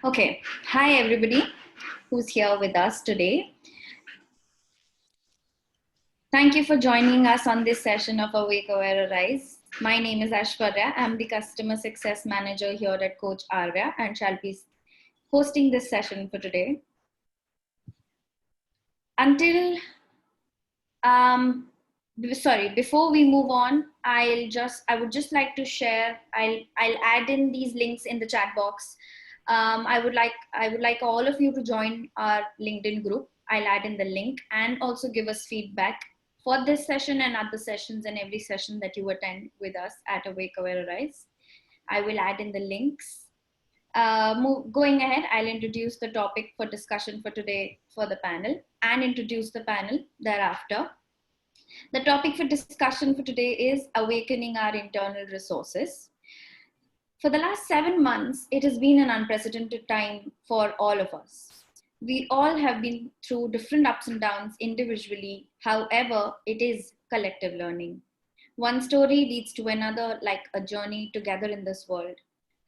Okay. Hi, everybody who's here with us today. Thank you for joining us on this session of Awake, Aware, Arise. My name is Ashwarya. I'm the Customer Success Manager here at Coach Arya and shall be hosting this session for today. Before we move on, I would just like to share. I'll add in these links in the chat box. I would like all of you to join our LinkedIn group. I'll add in the link and also give us feedback for this session and other sessions and every session that you attend with us at Awake Aware Arise. I will add in the links. Going ahead, I'll introduce the topic for discussion for today for the panel and introduce the panel thereafter. The topic for discussion for today is awakening our internal resources. For the last 7 months, it has been an unprecedented time for all of us. We all have been through different ups and downs individually. However, it is collective learning. One story leads to another, like a journey together in this world.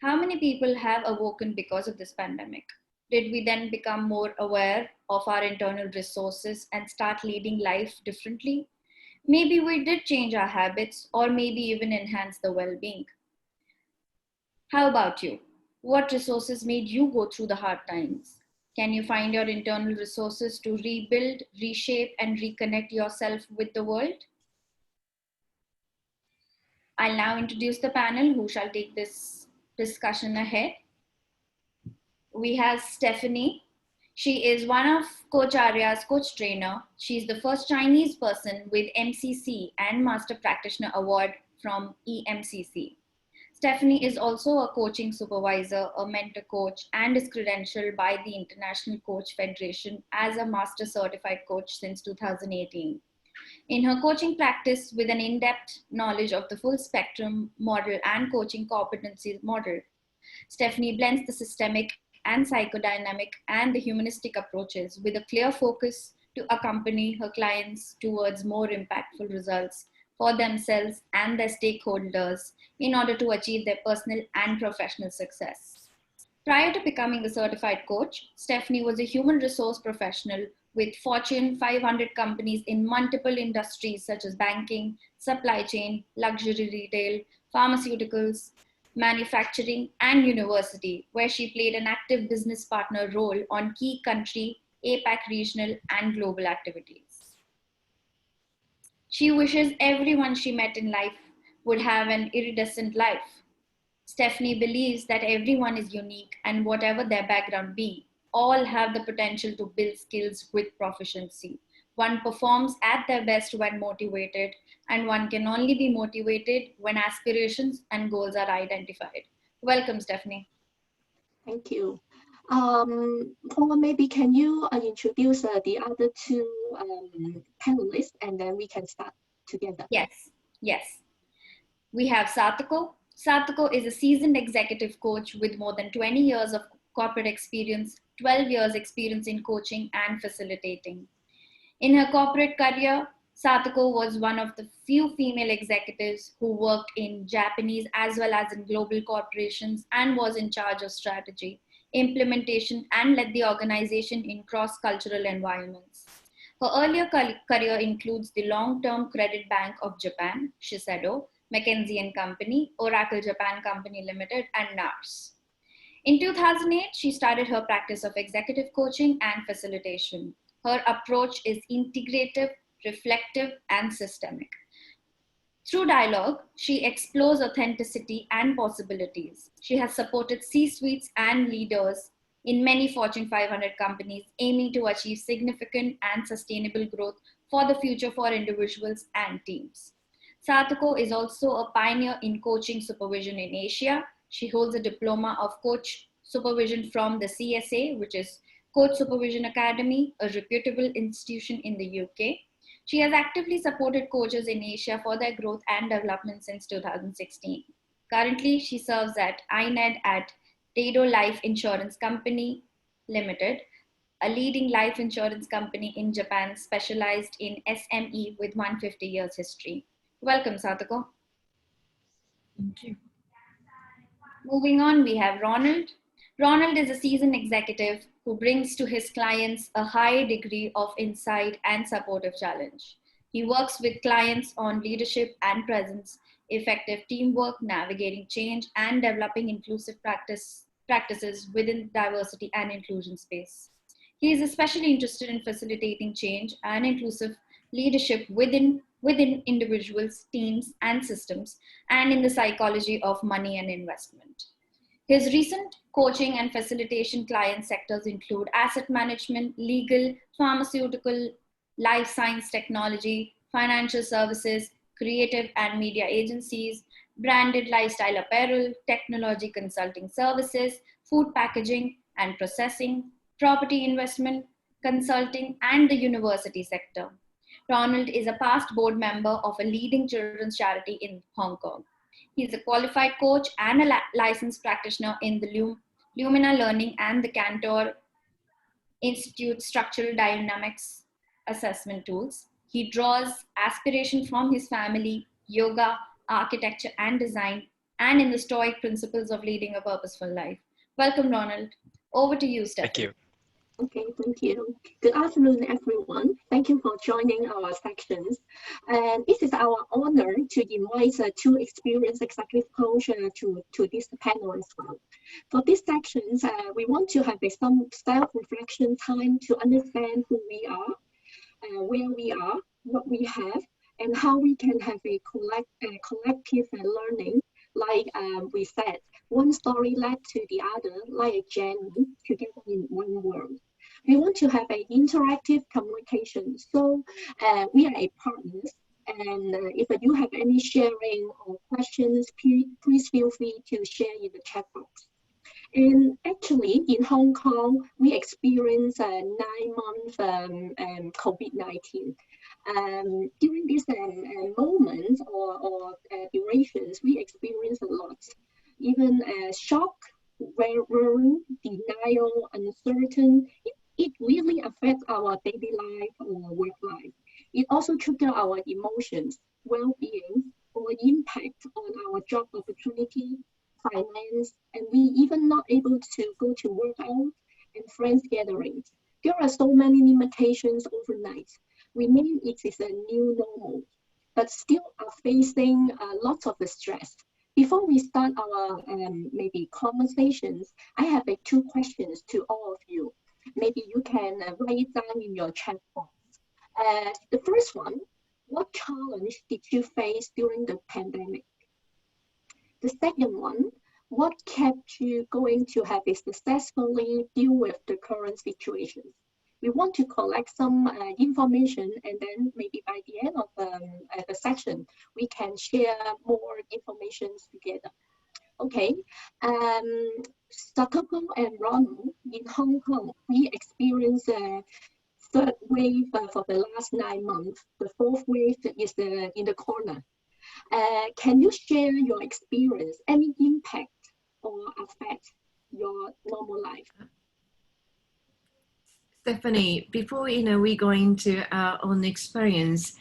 How many people have awoken because of this pandemic? Did we then become more aware of our internal resources and start leading life differently? Maybe we did change our habits or maybe even enhance the well being. How about you? What resources made you go through the hard times? Can you find your internal resources to rebuild, reshape, and reconnect yourself with the world? I'll now introduce the panel who shall take this discussion ahead. We have Stephanie. She is one of Coach Arya's coach trainer. She's the first Chinese person with MCC and Master Practitioner Award from EMCC. Stephanie is also a coaching supervisor, a mentor coach, and is credentialed by the International Coach Federation as a Master Certified Coach since 2018. In her coaching practice, with an in-depth knowledge of the full spectrum model and coaching competency model, Stephanie blends the systemic and psychodynamic and the humanistic approaches with a clear focus to accompany her clients towards more impactful results for themselves and their stakeholders in order to achieve their personal and professional success. Prior to becoming a certified coach, Stephanie was a human resource professional with Fortune 500 companies in multiple industries such as banking, supply chain, luxury retail, pharmaceuticals, manufacturing, and university, where she played an active business partner role on key country, APAC regional, and global activities. She wishes everyone she met in life would have an iridescent life. Stephanie believes that everyone is unique and whatever their background be, all have the potential to build skills with proficiency. One performs at their best when motivated, and one can only be motivated when aspirations and goals are identified. Welcome, Stephanie. Thank you. Paul, maybe can you introduce the other two panelists and then we can start together? Yes. We have Satako. Satako is a seasoned executive coach with more than 20 years of corporate experience, 12 years experience in coaching and facilitating. In her corporate career, Satako was one of the few female executives who worked in Japanese as well as in global corporations and was in charge of strategy, implementation, and led the organization in cross-cultural environments. Her earlier career includes the Long-Term Credit Bank of Japan, Shiseido, McKinsey & Company, Oracle Japan Company Limited, and NARS. In 2008, she started her practice of executive coaching and facilitation. Her approach is integrative, reflective, and systemic. Through dialogue, she explores authenticity and possibilities. She has supported C-suites and leaders in many Fortune 500 companies aiming to achieve significant and sustainable growth for the future for individuals and teams. Satako is also a pioneer in coaching supervision in Asia. She holds a diploma of coach supervision from the CSA, which is Coach Supervision Academy, a reputable institution in the UK. She has actively supported coaches in Asia for their growth and development since 2016. Currently, she serves at INED at Taido Life Insurance Company Limited, a leading life insurance company in Japan specialized in SME with 150 years history. Welcome, Satako. Thank you. Moving on, we have Ronald. Ronald is a seasoned executive who brings to his clients a high degree of insight and supportive challenge. He works with clients on leadership and presence, effective teamwork, navigating change, and developing inclusive practices within diversity and inclusion space. He is especially interested in facilitating change and inclusive leadership within individuals, teams, and systems, and in the psychology of money and investment. His recent coaching and facilitation client sectors include asset management, legal, pharmaceutical, life science technology, financial services, creative and media agencies, branded lifestyle apparel, technology consulting services, food packaging and processing, property investment, consulting, and the university sector. Ronald is a past board member of a leading children's charity in Hong Kong. He is a qualified coach and a licensed practitioner in the Lumina Learning and the Cantor Institute Structural Dynamics Assessment Tools. He draws aspiration from his family, yoga, architecture, and design, and in the Stoic principles of leading a purposeful life. Welcome, Ronald. Over to you, Stephanie. Thank you. Okay, thank you. Good afternoon, everyone. Thank you for joining our sections. And it is our honor to invite two experienced executive coaches to this panel as well. For these sections, we want to have some self-reflection time to understand who we are, where we are, what we have, and how we can have a collective learning. Like we said, one story led to the other, like a journey together in one world. We want to have an interactive communication. So we are a partners. And if you have any sharing or questions, please feel free to share in the chat box. And actually, in Hong Kong, we experienced 9 months COVID-19. During this moment or durations, we experienced a lot. Even shock, worry, denial, uncertain. It really affects our daily life or work life. It also triggers our emotions, well-being, or impact on our job opportunity, finance, and we even not able to go to workout and friends gatherings. There are so many limitations overnight. We mean it is a new normal, but still are facing lots of stress. Before we start our maybe conversations, I have 2 questions to all of you. Maybe you can write it down in your chat box. The first one, what challenge did you face during the pandemic? The second one, what kept you going to have a successfully deal with the current situation? We want to collect some information, and then maybe by the end of the session, we can share more information together. Okay, Satoko and Ronald, in Hong Kong, we experienced a 3rd wave for the last 9 months. The 4th wave is in the corner. Can you share your experience, any impact or affect your normal life? Stephanie, before we go into our own experience,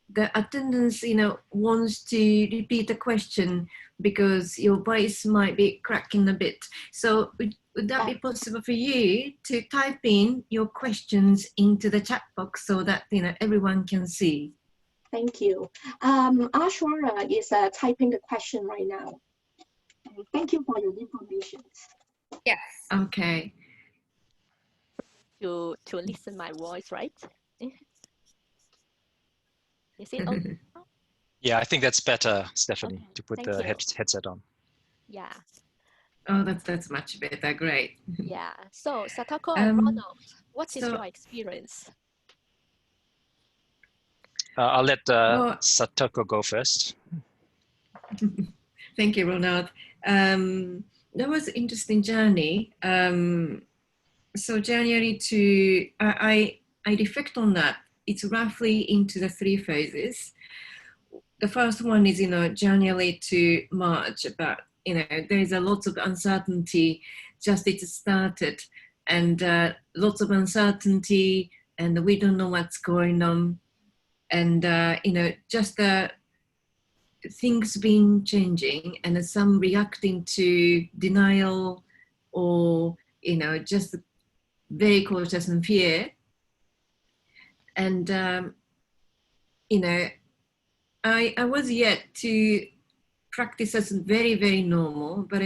the attendance wants to repeat the question because your voice might be cracking a bit. So would that be possible for you to type in your questions into the chat box so that everyone can see? Thank you. Ashwara is typing the question right now. Thank you for your information. Yes. Okay. To listen my voice, right? Is it okay? Yeah, I think that's better, Stephanie, Okay, to put thank the you. headset on. Yeah. Oh, that's much better. Great. Yeah. So Satoko and Ronald, what is so- your experience? I'll let Satoko go first. Thank you, Ronald. That was an interesting journey. So January to, I reflect on that. It's roughly into the 3 phases. The first one is, January to March, but, there is a lot of uncertainty, just it started, and lots of uncertainty, and we don't know what's going on. And, just things been changing, and some reacting to denial or, just very cautious and fear. And, I was yet to practice as very, very normal, but,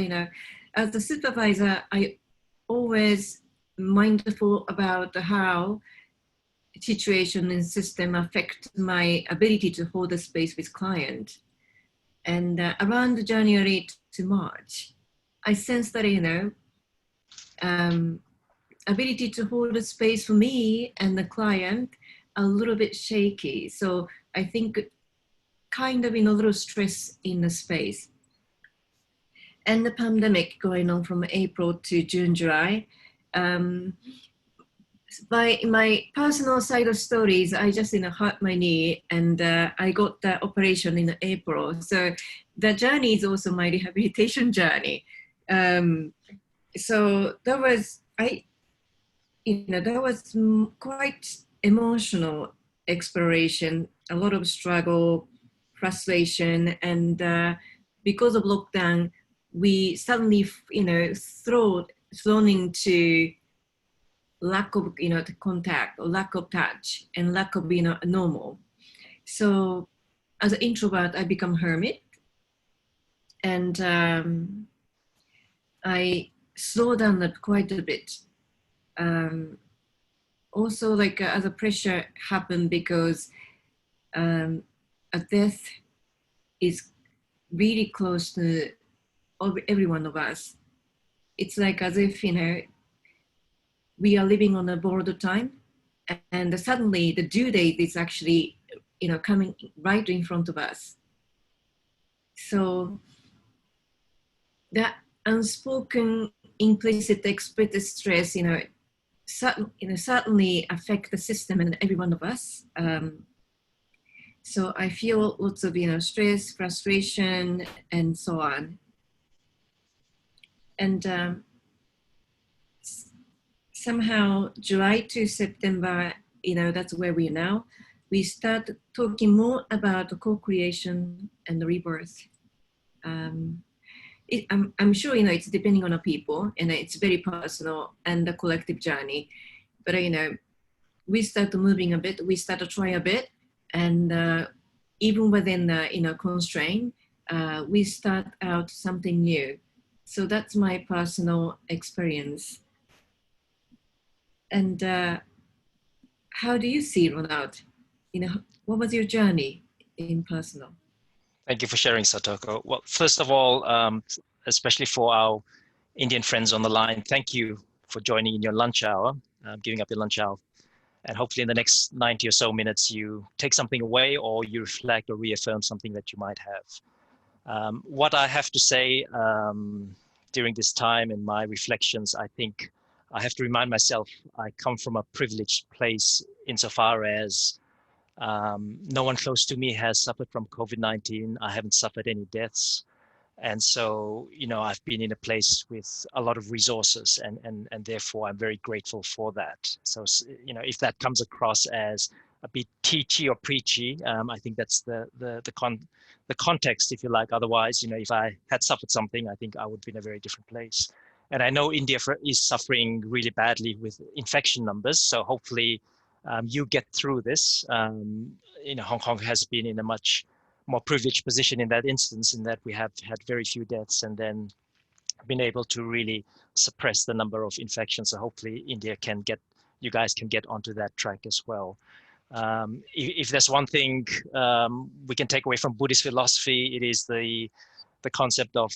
as a supervisor, I always mindful about how situation and system affect my ability to hold a space with client. And around January to March, I sensed that, ability to hold a space for me and the client a little bit shaky. So I think kind of in a little stress in the space. And the pandemic going on from April to June, July. By my personal side of stories, I just hurt my knee, and I got the operation in April. So the journey is also my rehabilitation journey. So that was quite emotional exploration, a lot of struggle, frustration, and because of lockdown, we suddenly thrown into lack of the contact, or lack of touch, and lack of normal. So as an introvert, I become hermit, and I slow down quite a bit. Also, as a pressure happened because a death is really close to every one of us. It's like as if we are living on a border time, and suddenly the due date is actually coming right in front of us. So that unspoken, implicit, explicit stress, certainly affect the system and every one of us. So I feel lots of stress, frustration, and so on. And somehow July to September, that's where we are now. We start talking more about co-creation and rebirth. I'm sure it's depending on the people, and it's very personal and a collective journey. But we start moving a bit. We start to try a bit, and even within the constraint, we start out something new. So that's my personal experience. And how do you see, Ronald? What was your journey in personal? Thank you for sharing, Satoko. Well, first of all, especially for our Indian friends on the line, thank you for joining in your lunch hour, giving up your lunch hour. And hopefully in the next 90 or so minutes, you take something away, or you reflect or reaffirm something that you might have. What I have to say during this time and my reflections, I think I have to remind myself I come from a privileged place insofar as no one close to me has suffered from COVID-19. I haven't suffered any deaths. And so, I've been in a place with a lot of resources, and therefore I'm very grateful for that. So, if that comes across as a bit teachy or preachy, I think that's the context, if you like. Otherwise, if I had suffered something, I think I would be in a very different place. And I know India is suffering really badly with infection numbers. So hopefully you get through this. Hong Kong has been in a much more privileged position in that instance, in that we have had very few deaths and then been able to really suppress the number of infections. So hopefully you guys can get onto that track as well. If there's one thing we can take away from Buddhist philosophy, it is the concept of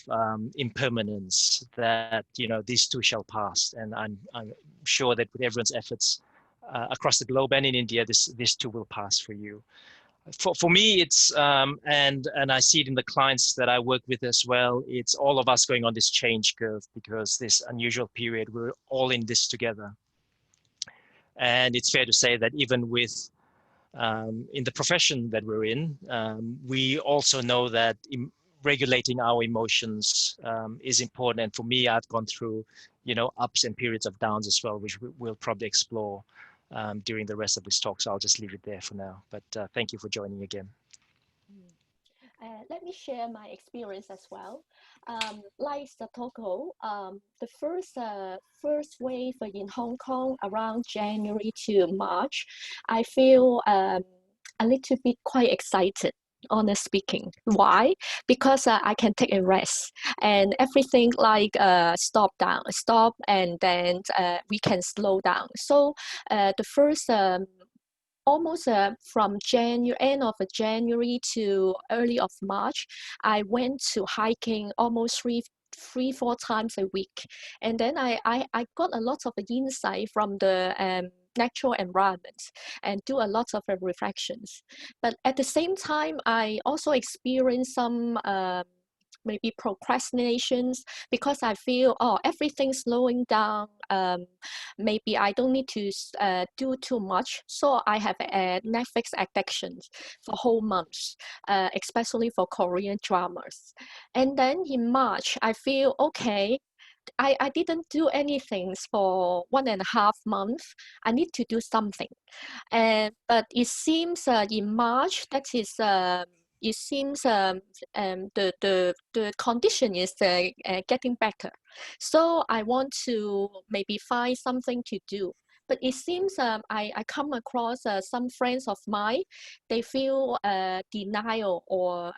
impermanence, that these too shall pass. And I'm sure that with everyone's efforts across the globe and in India, this too will pass for you. For me, it's and I see it in the clients that I work with as well. It's all of us going on this change curve, because this unusual period, we're all in this together. And it's fair to say that even with in the profession that we're in, we also know that regulating our emotions is important. And for me, I've gone through ups and periods of downs as well, which we'll probably explore during the rest of this talk. So I'll just leave it there for now. But thank you for joining again. let me share my experience as well. Like Satoko, the first wave in Hong Kong around January to March, I feel a little bit quite excited. Honest speaking, why? Because I can take a rest and everything like stop, and then we can slow down. So the first almost from end of January to early of March, I went to hiking almost three, 4 times a week. And then I got a lot of insight from the natural environment and do a lot of reflections. But at the same time, I also experienced some maybe procrastinations because I feel, oh, everything's slowing down. Maybe I don't need to do too much. So I have a Netflix addiction for whole months, especially for Korean dramas. And then in March, I feel, okay, I didn't do anything for 1.5 months. I need to do something. But it seems in March, that is, it seems the condition is getting better. So I want to maybe find something to do. But it seems I come across some friends of mine, they feel denial or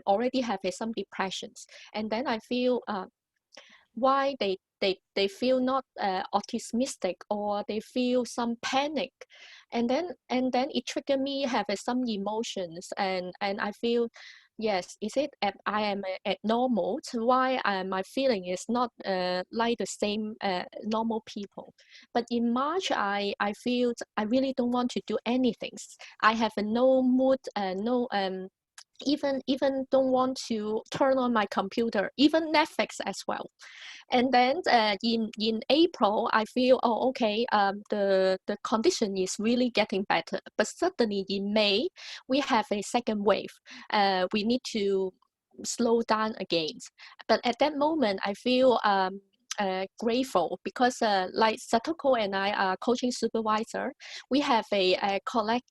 already have some depressions. And then I feel why they feel not optimistic, or they feel some panic, and then it triggered me have some emotions, and I feel, yes, is it I am at normal? Why my feeling is not like the same normal people? But in March, I feel I really don't want to do anything. I have no mood, no even don't want to turn on my computer, even Netflix as well. And then in April, I feel, oh, okay, the condition is really getting better. But suddenly in May, we have a second wave. We need to slow down again. But at that moment, I feel grateful because like Satoko and I are coaching supervisor. We have a collective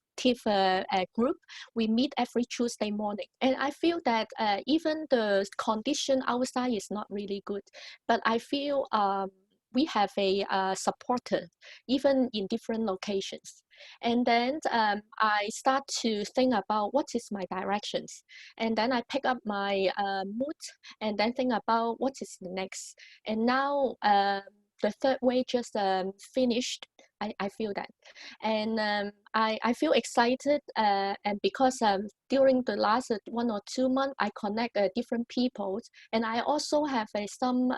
group. We meet every Tuesday morning. And I feel that even the condition outside is not really good, but I feel we have a supporter even in different locations. And then I start to think about what is my directions. And then I pick up my mood and then think about what is the next. And now the third wave just finished. I feel that. And I feel excited, and because during the last 1 or 2 months, I connect different people, and I also have some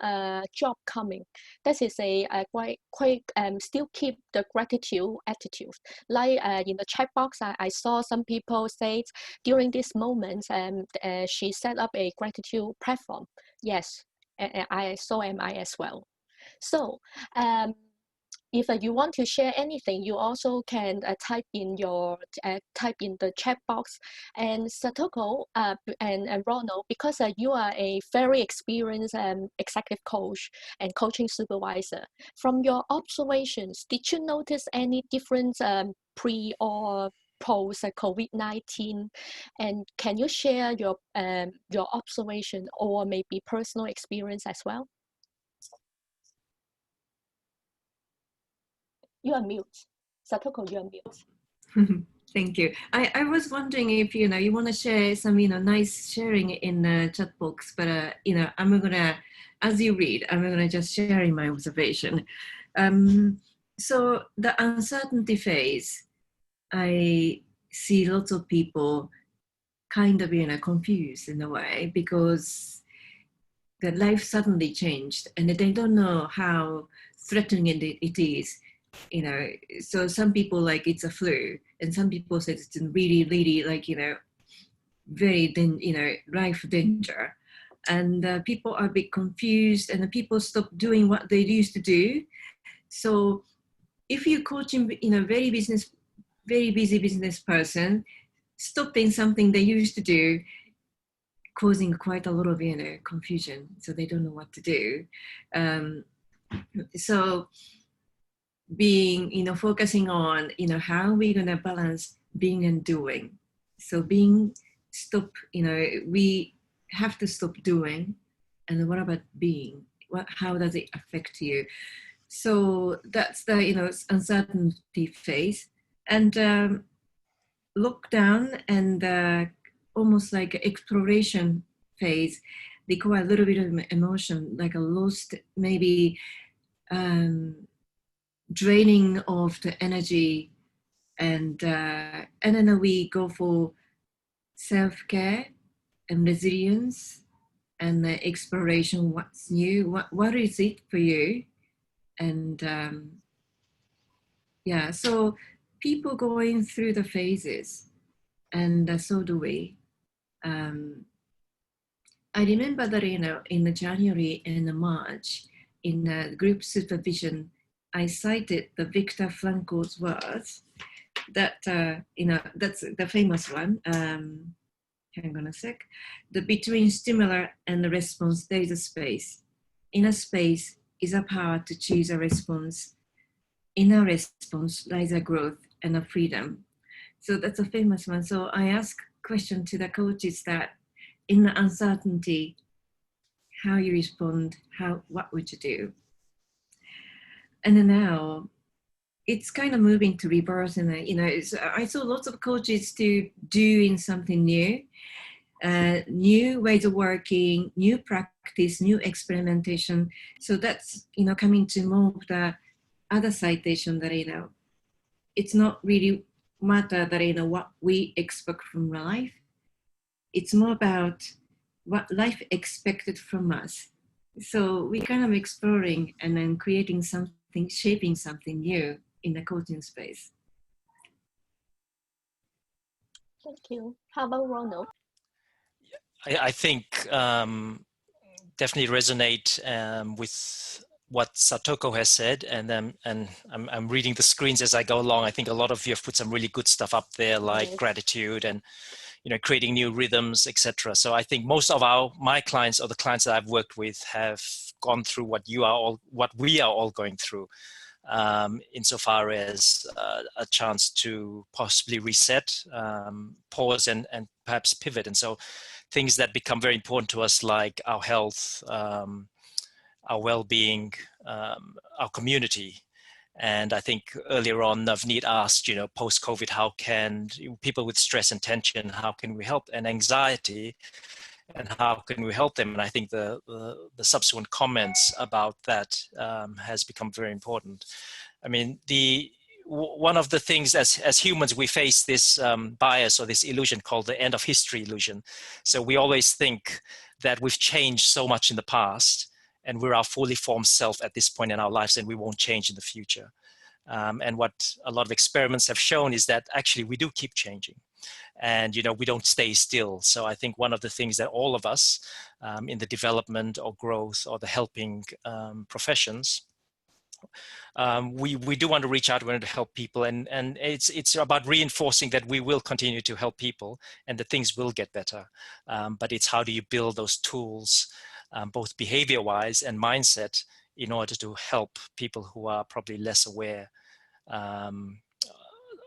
job coming. That is a quite still keep the gratitude attitude. Like in the chat box, I saw some people say during this moment, she set up a gratitude platform. Yes, I so am I as well. So if you want to share anything, you also can type in the chat box. And Satoko and Ronald, because you are a very experienced executive coach and coaching supervisor, from your observations, did you notice any difference pre or post COVID-19? And can you share your observation or maybe personal experience as well? You are mute. Satoko, you are mute. Thank you. I was wondering if you want to share some nice sharing in the chat box, but I'm gonna, as you read, I'm gonna just sharing my observation. So the uncertainty phase, I see lots of people kind of confused in a way, because their life suddenly changed and they don't know how threatening it is. So some people like it's a flu, and some people say it's really, really like very life danger, and people are a bit confused, and the people stop doing what they used to do. So if you're coaching very busy business person, stopping something they used to do, causing quite a lot of confusion, so they don't know what to do. So being focusing on how we're going to balance being and doing. So being stop, we have to stop doing, and what about being? How does it affect you? So that's the uncertainty phase, and lockdown and almost like exploration phase. They require a little bit of emotion, like a lost, maybe draining of the energy, and then we go for self-care and resilience and exploration. What's new? What is it for you? And yeah, so people going through the phases, and so do we. I remember that in the January and the March, in group supervision, I cited the Viktor Frankl's words that that's the famous one. Hang on a sec. The between stimuli and the response, there is a space. In a space is a power to choose a response. In a response lies a growth and a freedom. So that's a famous one. So I ask question to the coaches that in the uncertainty, how you respond, what would you do? And then now it's kind of moving to reverse, and I saw lots of coaches doing something new, new ways of working, new practice, new experimentation. So that's coming to more of the other citation that it's not really matter that what we expect from life. It's more about what life expected from us. So we kind of exploring and then creating something, shaping something new in the coaching space. Thank you. How about Ronald? I think definitely resonate with what Satoko has said, and I'm reading the screens as I go along. I think a lot of you have put some really good stuff up there, like gratitude and creating new rhythms, etc. So I think most of my clients or the clients that I've worked with have gone through what we are all going through, insofar as a chance to possibly reset, pause, and perhaps pivot. And so things that become very important to us, like our health, our well-being, our community. And I think earlier on, Navneet asked, post-COVID, how can people with stress and tension, how can we help, and anxiety, and how can we help them? And I think the subsequent comments about that has become very important. I mean, one of the things as humans, we face this bias or this illusion called the end of history illusion. So we always think that we've changed so much in the past, and we're our fully formed self at this point in our lives, and we won't change in the future. And what a lot of experiments have shown is that actually we do keep changing, and we don't stay still. So I think one of the things that all of us in the development or growth or the helping professions, we do want to reach out, we want to help people, and it's about reinforcing that we will continue to help people and that things will get better. But it's how do you build those tools, both behavior-wise and mindset, in order to help people who are probably less aware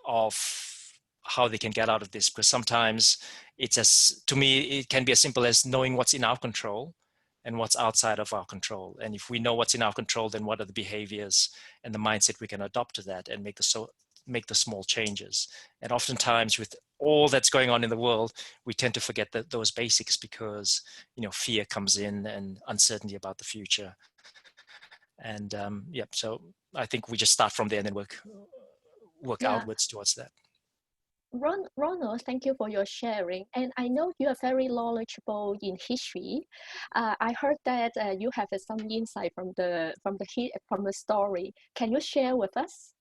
of how they can get out of this. Because sometimes to me, it can be as simple as knowing what's in our control and what's outside of our control. And if we know what's in our control, then what are the behaviors and the mindset we can adopt to that and make the small changes. And oftentimes with all that's going on in the world, we tend to forget those basics because, fear comes in and uncertainty about the future. And so I think we just start from there and then work outwards towards that. Ronald, thank you for your sharing. And I know you are very knowledgeable in history. I heard that you have some insight from the story. Can you share with us?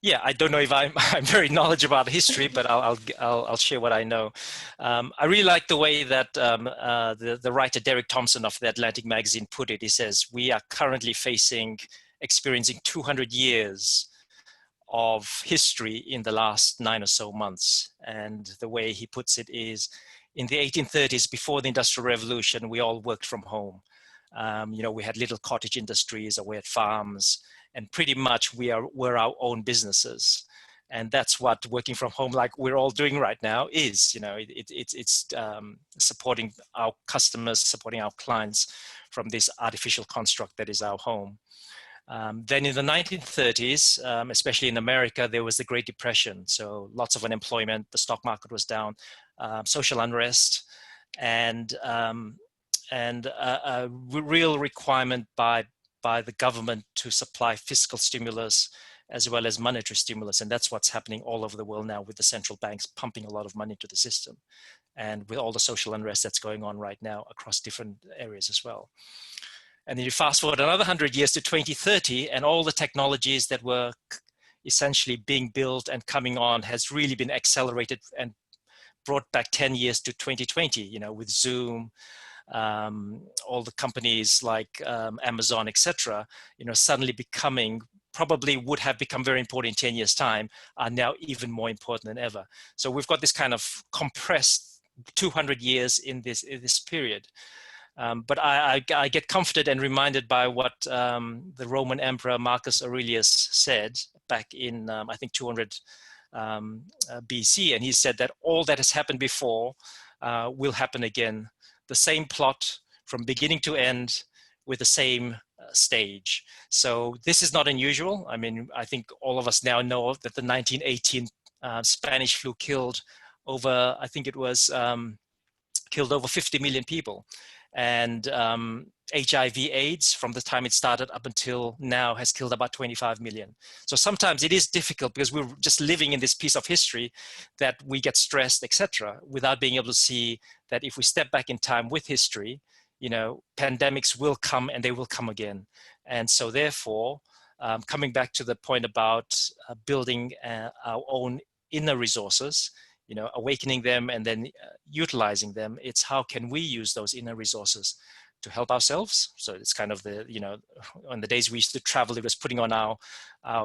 Yeah, I don't know if I'm very knowledgeable about history, but I'll share what I know. I really like the way that the writer Derek Thompson of The Atlantic magazine put it. He says, we are currently experiencing 200 years of history in the last 9 or so months. And the way he puts it is, in the 1830s, before the Industrial Revolution, we all worked from home. We had little cottage industries, or we had farms, and pretty much we're our own businesses. And that's what working from home, like we're all doing right now, is. It's supporting our customers, supporting our clients from this artificial construct that is our home. Then in the 1930s, especially in America, there was the Great Depression. So lots of unemployment, the stock market was down, social unrest, and a real requirement by the government to supply fiscal stimulus as well as monetary stimulus. And that's what's happening all over the world now, with the central banks pumping a lot of money into the system, and with all the social unrest that's going on right now across different areas as well. And then you fast forward another 100 years to 2030, and all the technologies that were essentially being built and coming on has really been accelerated and brought back 10 years to 2020, with Zoom, all the companies like Amazon, etc., suddenly becoming, probably would have become very important in 10 years' time, are now even more important than ever. So we've got this kind of compressed 200 years in this period. But I get comforted and reminded by what the Roman Emperor Marcus Aurelius said back in, I think, 200 BC. And he said that all that has happened before will happen again. The same plot from beginning to end with the same stage. So this is not unusual. I mean, I think all of us now know that the 1918 Spanish flu killed over, I think it was, killed over 50 million people. And HIV/AIDS, from the time it started up until now, has killed about 25 million. So sometimes it is difficult because we're just living in this piece of history that we get stressed, etc., without being able to see that if we step back in time with history, pandemics will come and they will come again. And so therefore, coming back to the point about building our own inner resources, awakening them and then utilizing them, it's how can we use those inner resources to help ourselves. So it's kind of the, on the days we used to travel, it was putting on our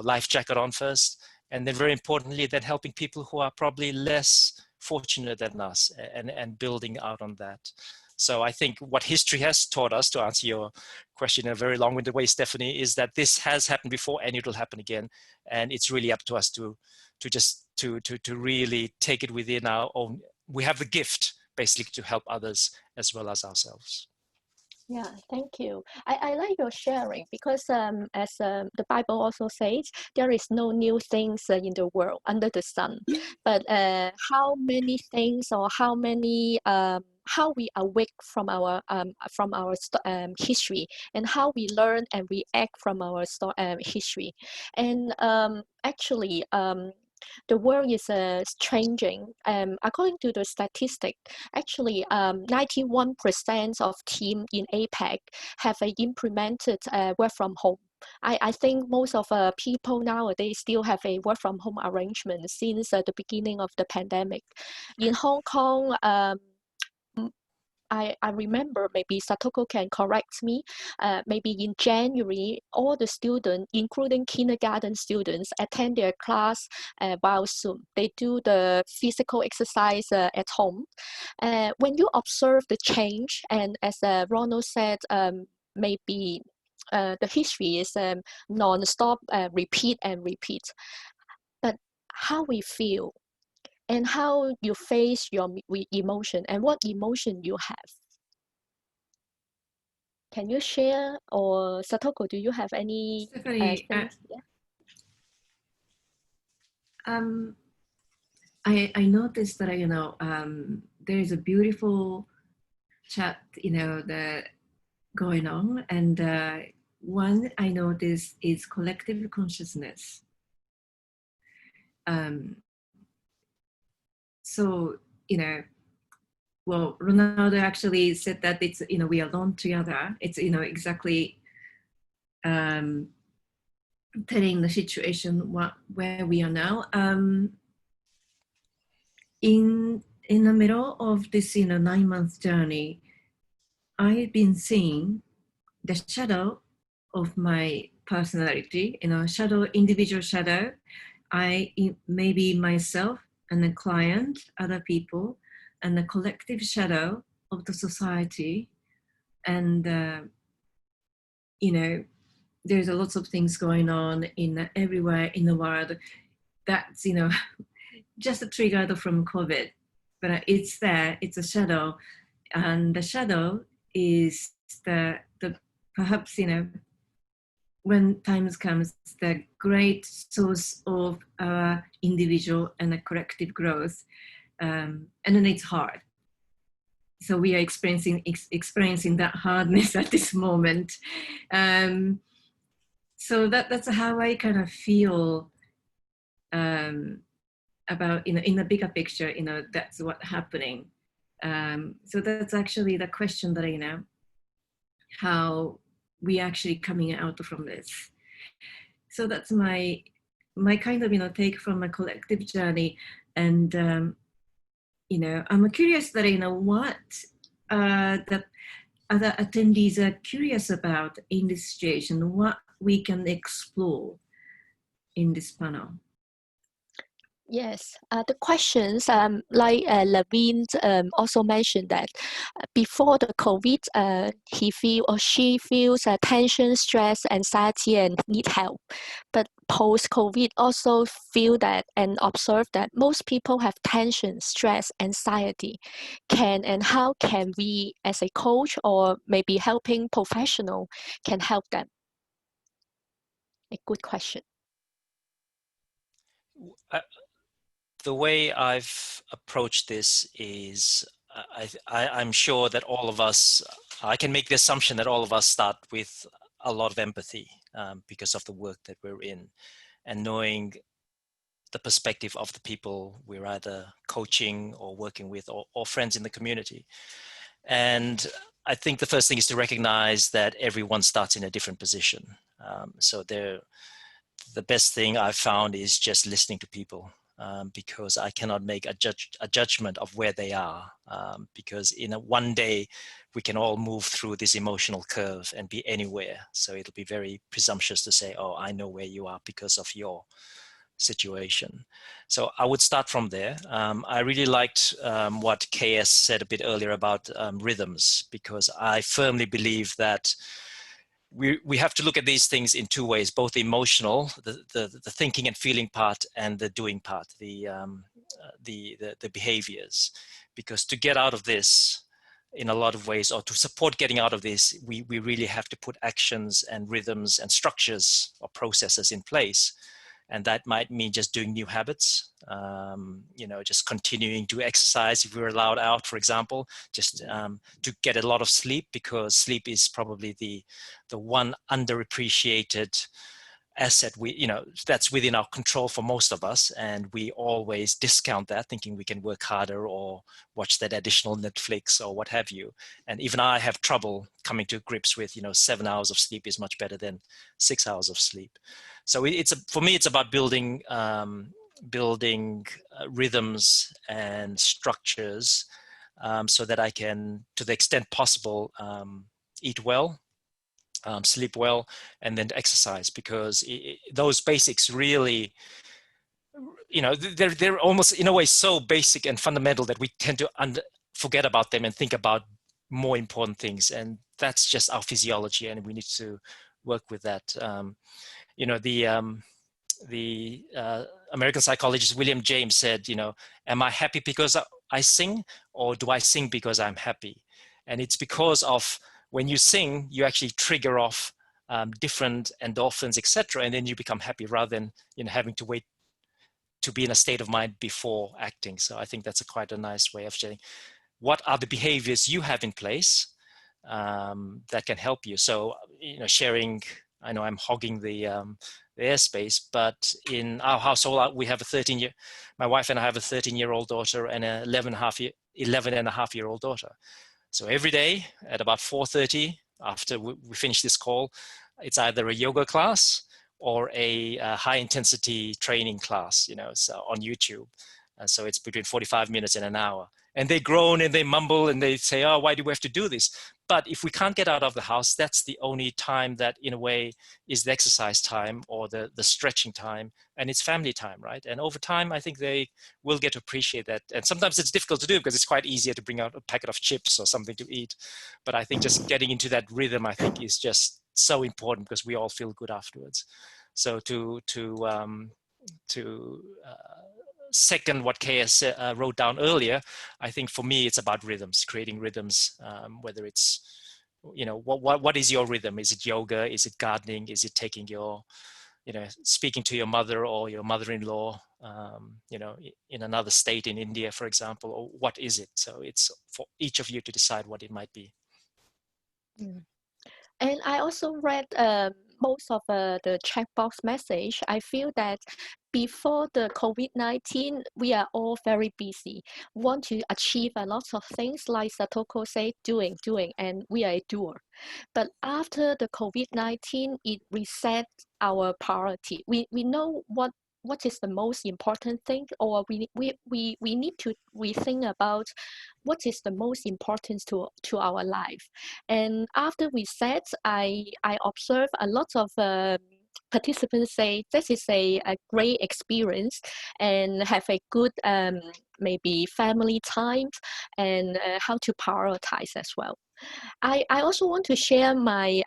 life jacket on first. And then very importantly, then helping people who are probably less fortunate than us, and building out on that. So I think what history has taught us, to answer your question in a very long-winded way, Stephanie, is that this has happened before and it will happen again. And it's really up to us to really take it within our own. We have the gift basically to help others as well as ourselves. Yeah, thank you. I like your sharing, because as the Bible also says, there is no new things in the world under the sun. But how many things, or how many how we awake from our history, and how we learn and react from our history. And actually, the world is changing. According to the statistic, actually 91% of team in APEC have implemented work from home. I think most of people nowadays still have a work from home arrangement since the beginning of the pandemic. In Hong Kong, I remember, maybe Satoko can correct me, maybe in January, all the students, including kindergarten students, attend their class while Zoom. They do the physical exercise at home. When you observe the change, and as Ronald said, maybe the history is non-stop, repeat and repeat. But how we feel, and how you face your emotion, and what emotion you have. Can you share, or Satoko, do you have any things? Yeah. I noticed that there is a beautiful chat that going on, and one I noticed is collective consciousness. So well, Ronaldo actually said that it's we are alone together. It's exactly telling the situation where we are now. In the middle of this 9-month journey, I've been seeing the shadow of my personality, individual shadow. Maybe myself and the client, other people, and the collective shadow of the society. And there's a lots of things going on everywhere in the world. that's, you know, just triggered from COVID, but it's there, it's a shadow. And the shadow is the perhaps, you know, when times comes, the great source of individual and a collective growth. And then it's hard. So we are experiencing that hardness at this moment. So that's how I kind of feel about, you know, in the bigger picture, you know, that's what's happening. So that's actually the question that, you know, how we actually coming out from this. So that's my kind of, you know, take from a collective journey. And you know, I'm curious that, you know, what the other attendees are curious about in this situation, what we can explore in this panel. Yes, the questions, like Levine also mentioned that before the COVID, he feel or she feels tension, stress, anxiety, and need help. But post-COVID also feel that and observe that most people have tension, stress, anxiety. How can we as a coach or maybe helping professional can help them? A good question. The way I've approached this is I'm sure that all of us, I can make the assumption that all of us start with a lot of empathy because of the work that we're in, and knowing the perspective of the people we're either coaching or working with, or friends in the community. And I think the first thing is to recognize that everyone starts in a different position. So the best thing I've found is just listening to people. Because I cannot make a judgment of where they are, because in one day we can all move through this emotional curve and be anywhere. So it'll be very presumptuous to say, oh, I know where you are because of your situation. So I would start from there. I really liked what KS said a bit earlier about rhythms, because I firmly believe that we have to look at these things in two ways, both the emotional, the thinking and feeling part, and the doing part, the behaviors. Because to get out of this in a lot of ways, or to support getting out of this, we really have to put actions and rhythms and structures or processes in place. And that might mean just doing new habits, you know, just continuing to exercise if we're allowed out, for example, just to get a lot of sleep, because sleep is probably the one underappreciated asset that's within our control for most of us, and we always discount that, thinking we can work harder or watch that additional Netflix or what have you. And even I have trouble coming to grips with 7 hours of sleep is much better than 6 hours of sleep. So for me it's about building rhythms and structures, so that I can, to the extent possible, eat well, sleep well, and then exercise, because those basics really, they're almost in a way so basic and fundamental that we tend to forget about them and think about more important things. And that's just our physiology, and we need to work with that. The American psychologist William James said, am I happy because I sing, or do I sing because I'm happy? And it's because of, when you sing, you actually trigger off different endorphins, etc., and then you become happy, rather than having to wait to be in a state of mind before acting. So I think that's quite a nice way of saying, what are the behaviors you have in place that can help you? So sharing. I know I'm hogging the airspace, but in our household, we have my wife and I have a 13-year-old daughter and an 11-and-a-half-year-old daughter. So every day at about 4:30, after we finish this call, it's either a yoga class or a high-intensity training class, so on YouTube. So it's between 45 minutes and an hour. And they groan and they mumble and they say, oh, why do we have to do this? But if we can't get out of the house, that's the only time that, in a way, is the exercise time or the stretching time, and it's family time, right? And over time, I think they will get to appreciate that. And sometimes it's difficult to do because it's quite easier to bring out a packet of chips or something to eat. But I think just getting into that rhythm, I think, is just so important, because we all feel good afterwards. So to second what Kaya wrote down earlier, I think for me it's about rhythms, creating rhythms. Whether it's, you know, what is your rhythm? Is it yoga? Is it gardening? Is it taking your, you know, speaking to your mother or your mother-in-law, you know, in another state in India, for example, or what is it? So it's for each of you to decide what it might be. And I also read most of the checkbox message. I feel that before the COVID-19, we are all very busy, want to achieve a lot of things, like Satoko said, doing, and we are a doer. But after the COVID-19, it resets our priority. We know what is the most important thing, or we need to rethink about what is the most important to our life. And after we set, I observe a lot of participants say this is a great experience and have a good maybe family time and how to prioritize as well. I also want to share my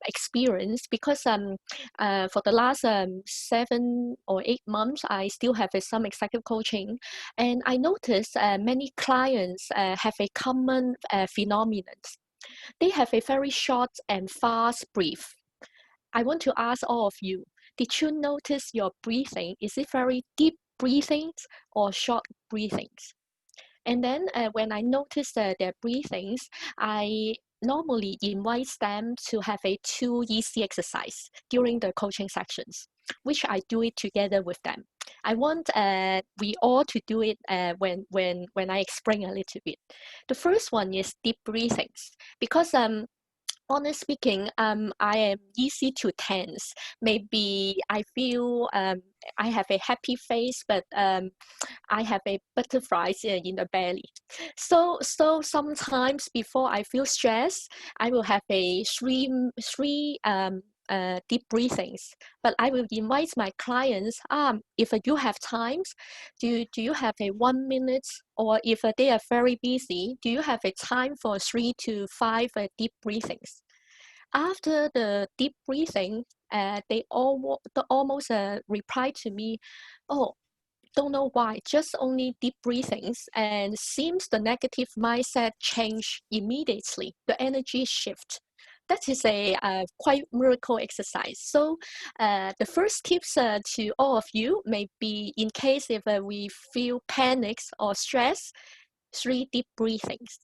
experience because for the last 7 or 8 months, I still have some executive coaching, and I noticed many clients have a common phenomenon. They have a very short and fast breath. I want to ask all of you, did you notice your breathing? Is it very deep breathings or short breathings? And then when I notice their breathings, I normally invite them to have a 2 easy exercise during the coaching sessions, which I do it together with them. I want we all to do it when I explain a little bit. The first one is deep breathings, because honestly speaking, I am easy to tense. Maybe I feel I have a happy face, but I have a butterflies in the belly. So sometimes before I feel stressed, I will have a three deep breathings. But I will invite my clients, if you have times, do you have a 1 minute, or if they are very busy, do you have a time for 3 to 5 deep breathings? After the deep breathing, they almost reply to me, oh, don't know why, just only deep breathings, and seems the negative mindset change immediately, the energy shift. That is a quite miracle exercise. So the first tips to all of you may be, in case if we feel panics or stress, 3 deep breathings,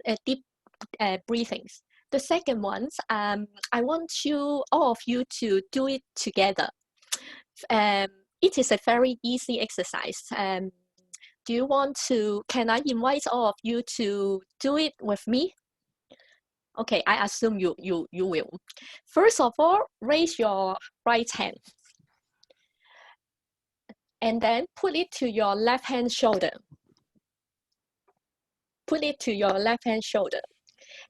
breathings. The second one, I want all of you to do it together. It is a very easy exercise. Do you want to, can I invite all of you to do it with me? Okay, I assume you will. First of all, raise your right hand. And then put it to your left hand shoulder. Put it to your left hand shoulder.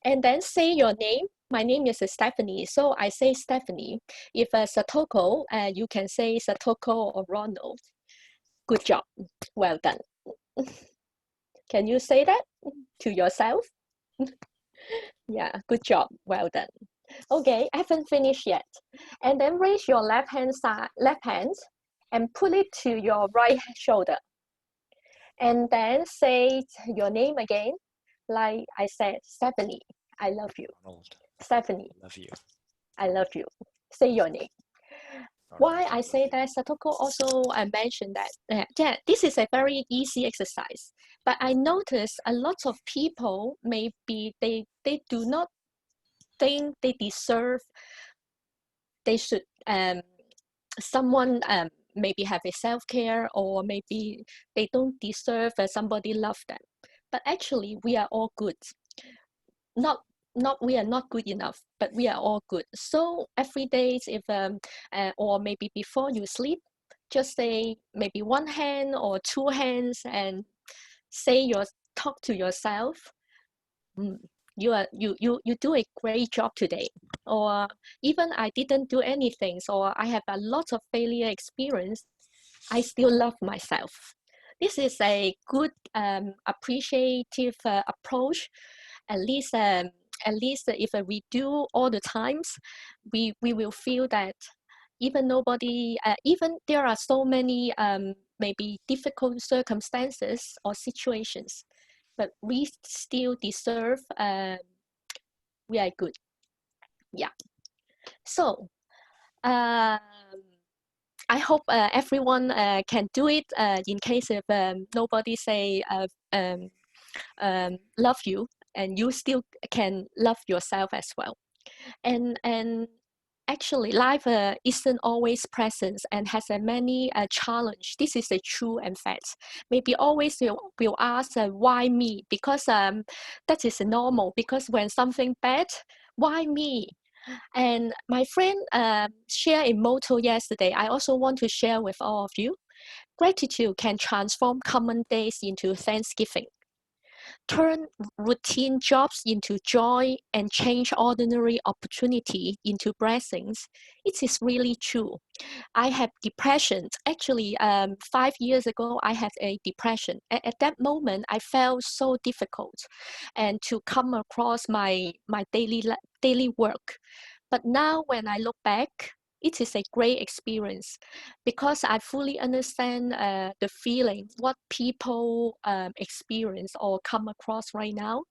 And then say your name. My name is Stephanie, so I say Stephanie. If Satoko, you can say Satoko or Ronald. Good job. Well done. Can you say that to yourself? Yeah, good job. Well done. Okay, I haven't finished yet. And then raise your left hand and put it to your right shoulder. And then say your name again. Like I said, Stephanie, I love you. Ronald, Stephanie, I love you. I love you. Say your name. Why Ronald, I say that, Satoko also mentioned that, yeah, this is a very easy exercise. But I notice a lot of people, maybe they do not think they deserve, they should, someone maybe have a self-care, or maybe they don't deserve somebody love them. But actually, we are all good. Not we are not good enough, but we are all good. So every day, if or maybe before you sleep, just say maybe 1 hand or 2 hands and talk to yourself. You do a great job today. Or even I didn't do anything, or I have a lot of failure experience, I still love myself. This is a good appreciative approach. At least if we do all the times, we will feel that even nobody, even there are so many maybe difficult circumstances or situations, but we still deserve, we are good. Yeah. So I hope everyone can do it in case if nobody say love you, and you still can love yourself as well. And actually life isn't always present and has a many challenge. This is a true and fact. Maybe always will ask why me, because that is normal, because when something bad, why me? And my friend shared a motto yesterday. I also want to share with all of you. Gratitude can transform common days into thanksgiving, turn routine jobs into joy, and change ordinary opportunity into blessings. It is really true. I have depression. Actually, 5 years ago, I had a depression. At that moment, I felt so difficult and to come across my daily work. But now when I look back, it is a great experience because I fully understand the feeling, what people experience or come across right now.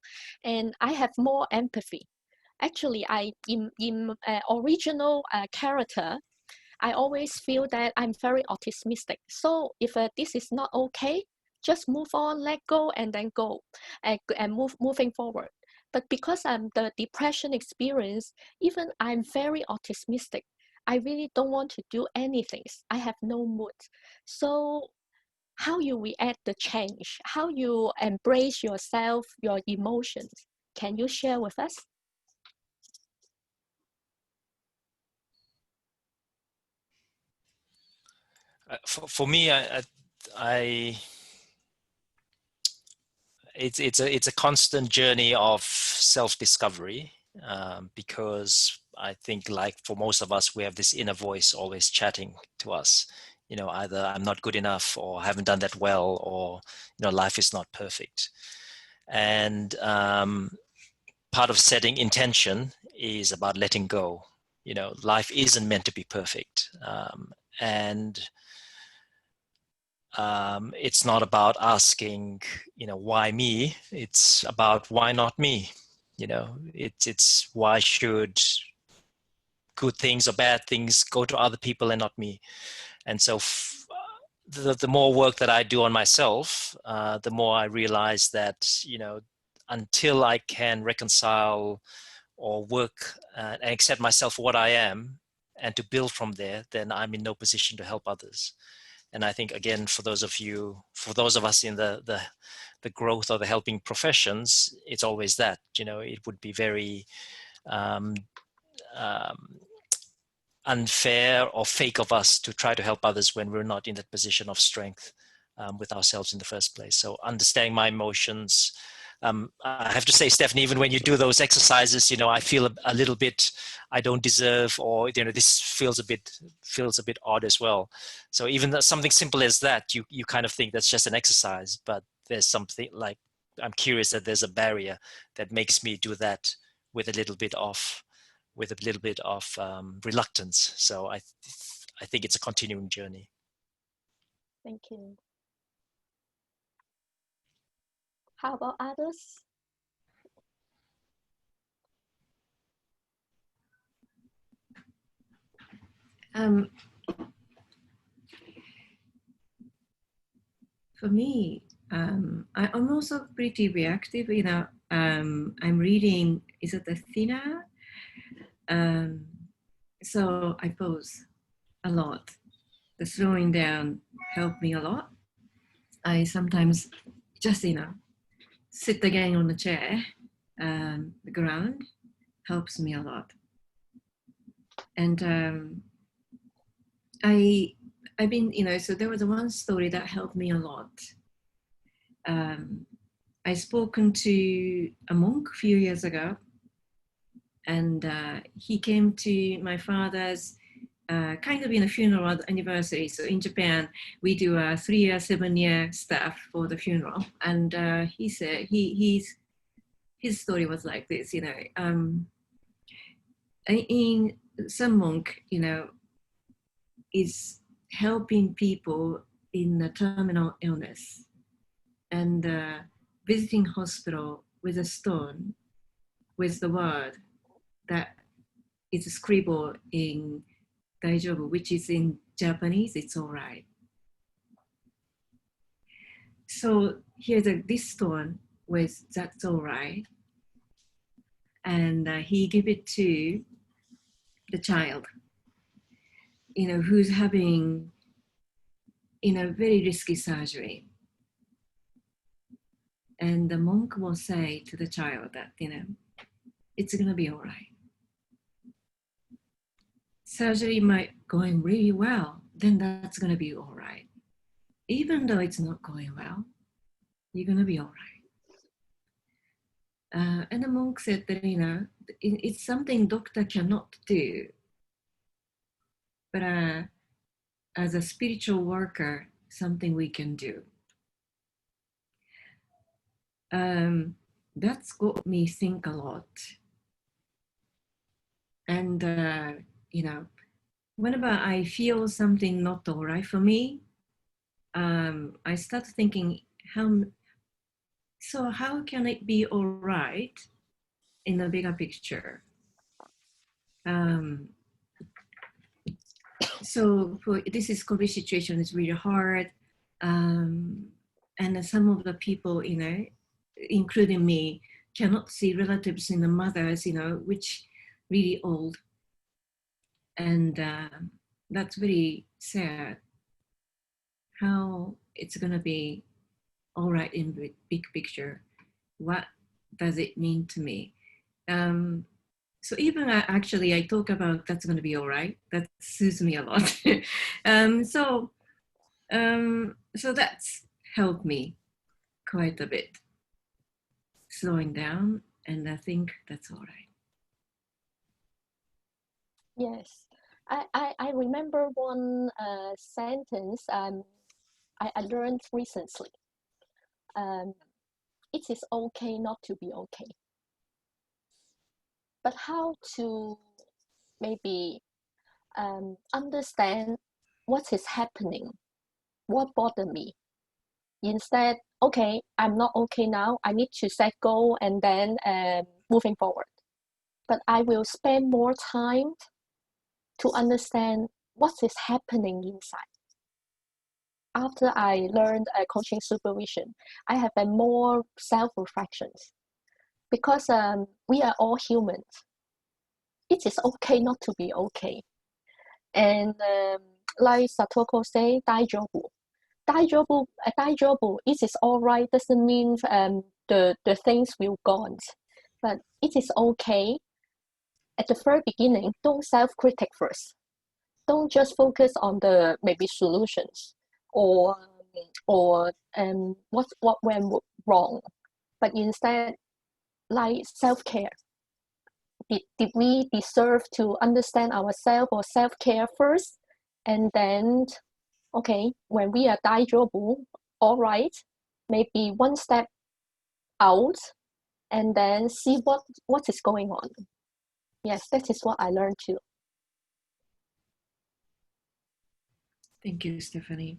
And I have more empathy. Actually, in original character, I always feel that I'm very optimistic. So if this is not okay, just move on, let go, and then go and moving forward. But because I'm the depression experience, even I'm very optimistic. I really don't want to do anything. I have no mood. So how you react the change, how you embrace yourself, your emotions, can you share with us? For me, it's a constant journey of self-discovery, because I think, like for most of us, we have this inner voice always chatting to us. You know, either I'm not good enough, or I haven't done that well, or life is not perfect. And part of setting intention is about letting go. Life isn't meant to be perfect, and it's not about asking, why me? It's about why not me? It's why should good things or bad things go to other people and not me? And so the more work that I do on myself, the more I realize that, until I can reconcile or work and accept myself for what I am and to build from there, then I'm in no position to help others. And I think, again, for those of us in the growth or the helping professions, it's always that, it would be very unfair or fake of us to try to help others when we're not in that position of strength with ourselves in the first place. So understanding my emotions. I have to say, Stephanie, even when you do those exercises, I feel a little bit I don't deserve, or this feels a bit odd as well. So even something simple as that, you kind of think that's just an exercise, but there's something like, I'm curious that there's a barrier that makes me do that with a little bit of reluctance. So I think it's a continuing journey. Thank you. How about others? For me, I'm also pretty reactive. I'm reading, is it the thinner? So I pause a lot. The slowing down helped me a lot. I sometimes just, sit again on the chair. The ground helps me a lot. And I've been, so there was one story that helped me a lot. I spoken to a monk a few years ago, and he came to my father's kind of a funeral anniversary. So in Japan, we do a 3-year, 7-year stuff for the funeral. And he said his story was like this, in some monk, is helping people in a terminal illness and visiting hospital with a stone with the word that is scribbled in Daijobu, which is in Japanese, it's all right. So here's this stone with that's all right. And he gave it to the child, who's having, very risky surgery. And the monk will say to the child that, it's gonna be all right. Surgery might going really well, then that's gonna be all right. Even though it's not going well, you're gonna be all right. And the monk said that, it's something doctor cannot do, but as a spiritual worker, something we can do. That's got me think a lot. And, whenever I feel something not all right for me, I start thinking, how can it be all right in the bigger picture? So this is COVID situation is really hard. And some of the people, including me, cannot see relatives in the mothers, which really old. And that's very sad. How it's gonna be all right in the big picture. What does it mean to me? So even I talk about that's gonna be all right. That soothes me a lot. So that's helped me quite a bit. Slowing down, and I think that's all right. Yes, I remember one sentence I learned recently. It is okay not to be okay. But how to maybe understand what is happening, what bothered me. Instead, okay, I'm not okay now. I need to set goal and then moving forward. But I will spend more time to understand what is happening inside. After I learned coaching supervision, I have a more self-reflections because we are all humans. It is okay not to be okay. And like Satoko say, Daijobu. Daijobu, it is all right doesn't mean the things will gone. But it is okay. At the very beginning, don't self-critic first. Don't just focus on the maybe solutions or what went wrong, but instead like self-care. Did we deserve to understand ourselves or self-care first, and then okay, when we are Daijobu, all right, maybe one step out and then see what is going on. Yes, that is what I learned too. Thank you, Stephanie.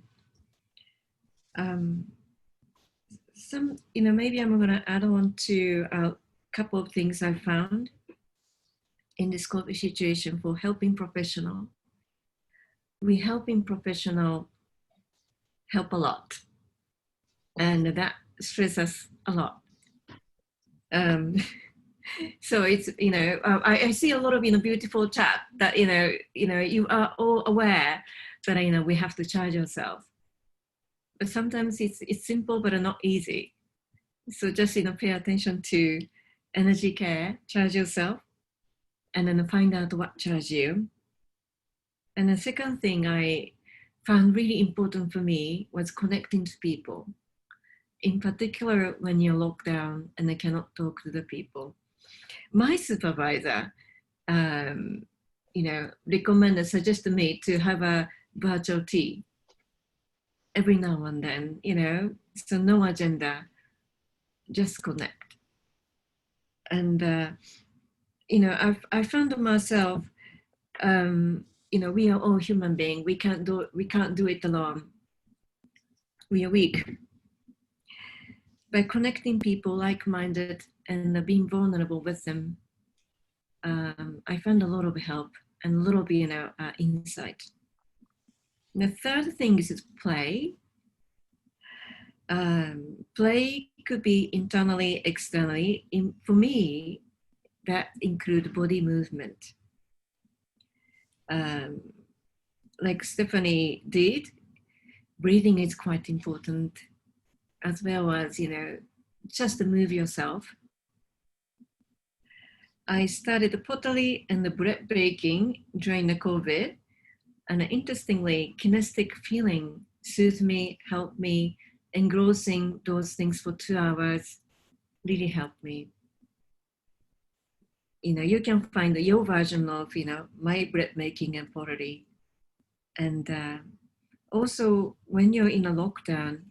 Maybe I'm going to add on to a couple of things I found in this COVID situation for helping professional. We helping professional help a lot, and that stresses us a lot. So it's I see a lot of beautiful chat that you are all aware that we have to charge ourselves, but sometimes it's simple but not easy. So just pay attention to energy care, charge yourself, and then find out what charge you. And the second thing I found really important for me was connecting to people, in particular when you're locked down and I cannot talk to the people. My supervisor, suggested me to have a virtual tea every now and then, so no agenda, just connect. And, I found myself, you know, we are all human beings. We can't do it alone. We are weak. By connecting people like-minded and being vulnerable with them, I found a lot of help and a lot of, you know, insight. The third thing is play. Play could be internally, externally. For me, that include body movement. Like Stephanie did, breathing is quite important, as well as, you know, just to move yourself. I started pottery and the bread baking during the COVID, and interestingly, kinesthetic feeling soothed me, helped me. Engrossing those things for 2 hours really helped me. You know, you can find your version of, you know, my bread making and pottery. And also, when you're in a lockdown,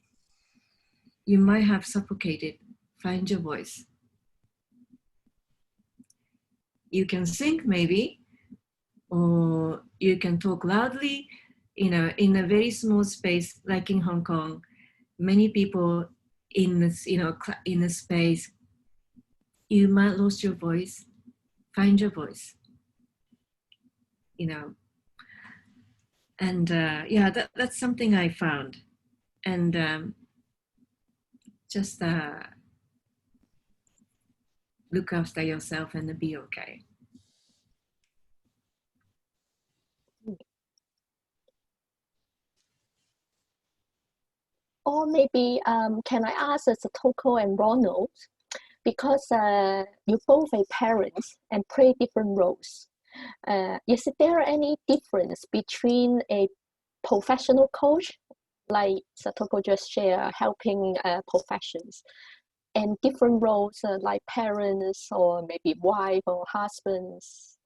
you might have suffocated. Find your voice. You can sing maybe, or you can talk loudly, you know, in a very small space, like in Hong Kong. Many people in this, you know, in a space, you might lose your voice. Find your voice, you know. And yeah, that's something I found. And just look after yourself and be okay. Or maybe, can I ask Satoko and Ronald, because you both are parents and play different roles. Is there any difference between a professional coach, like Satoko just shared, helping professions, and different roles like parents or maybe wife or husbands?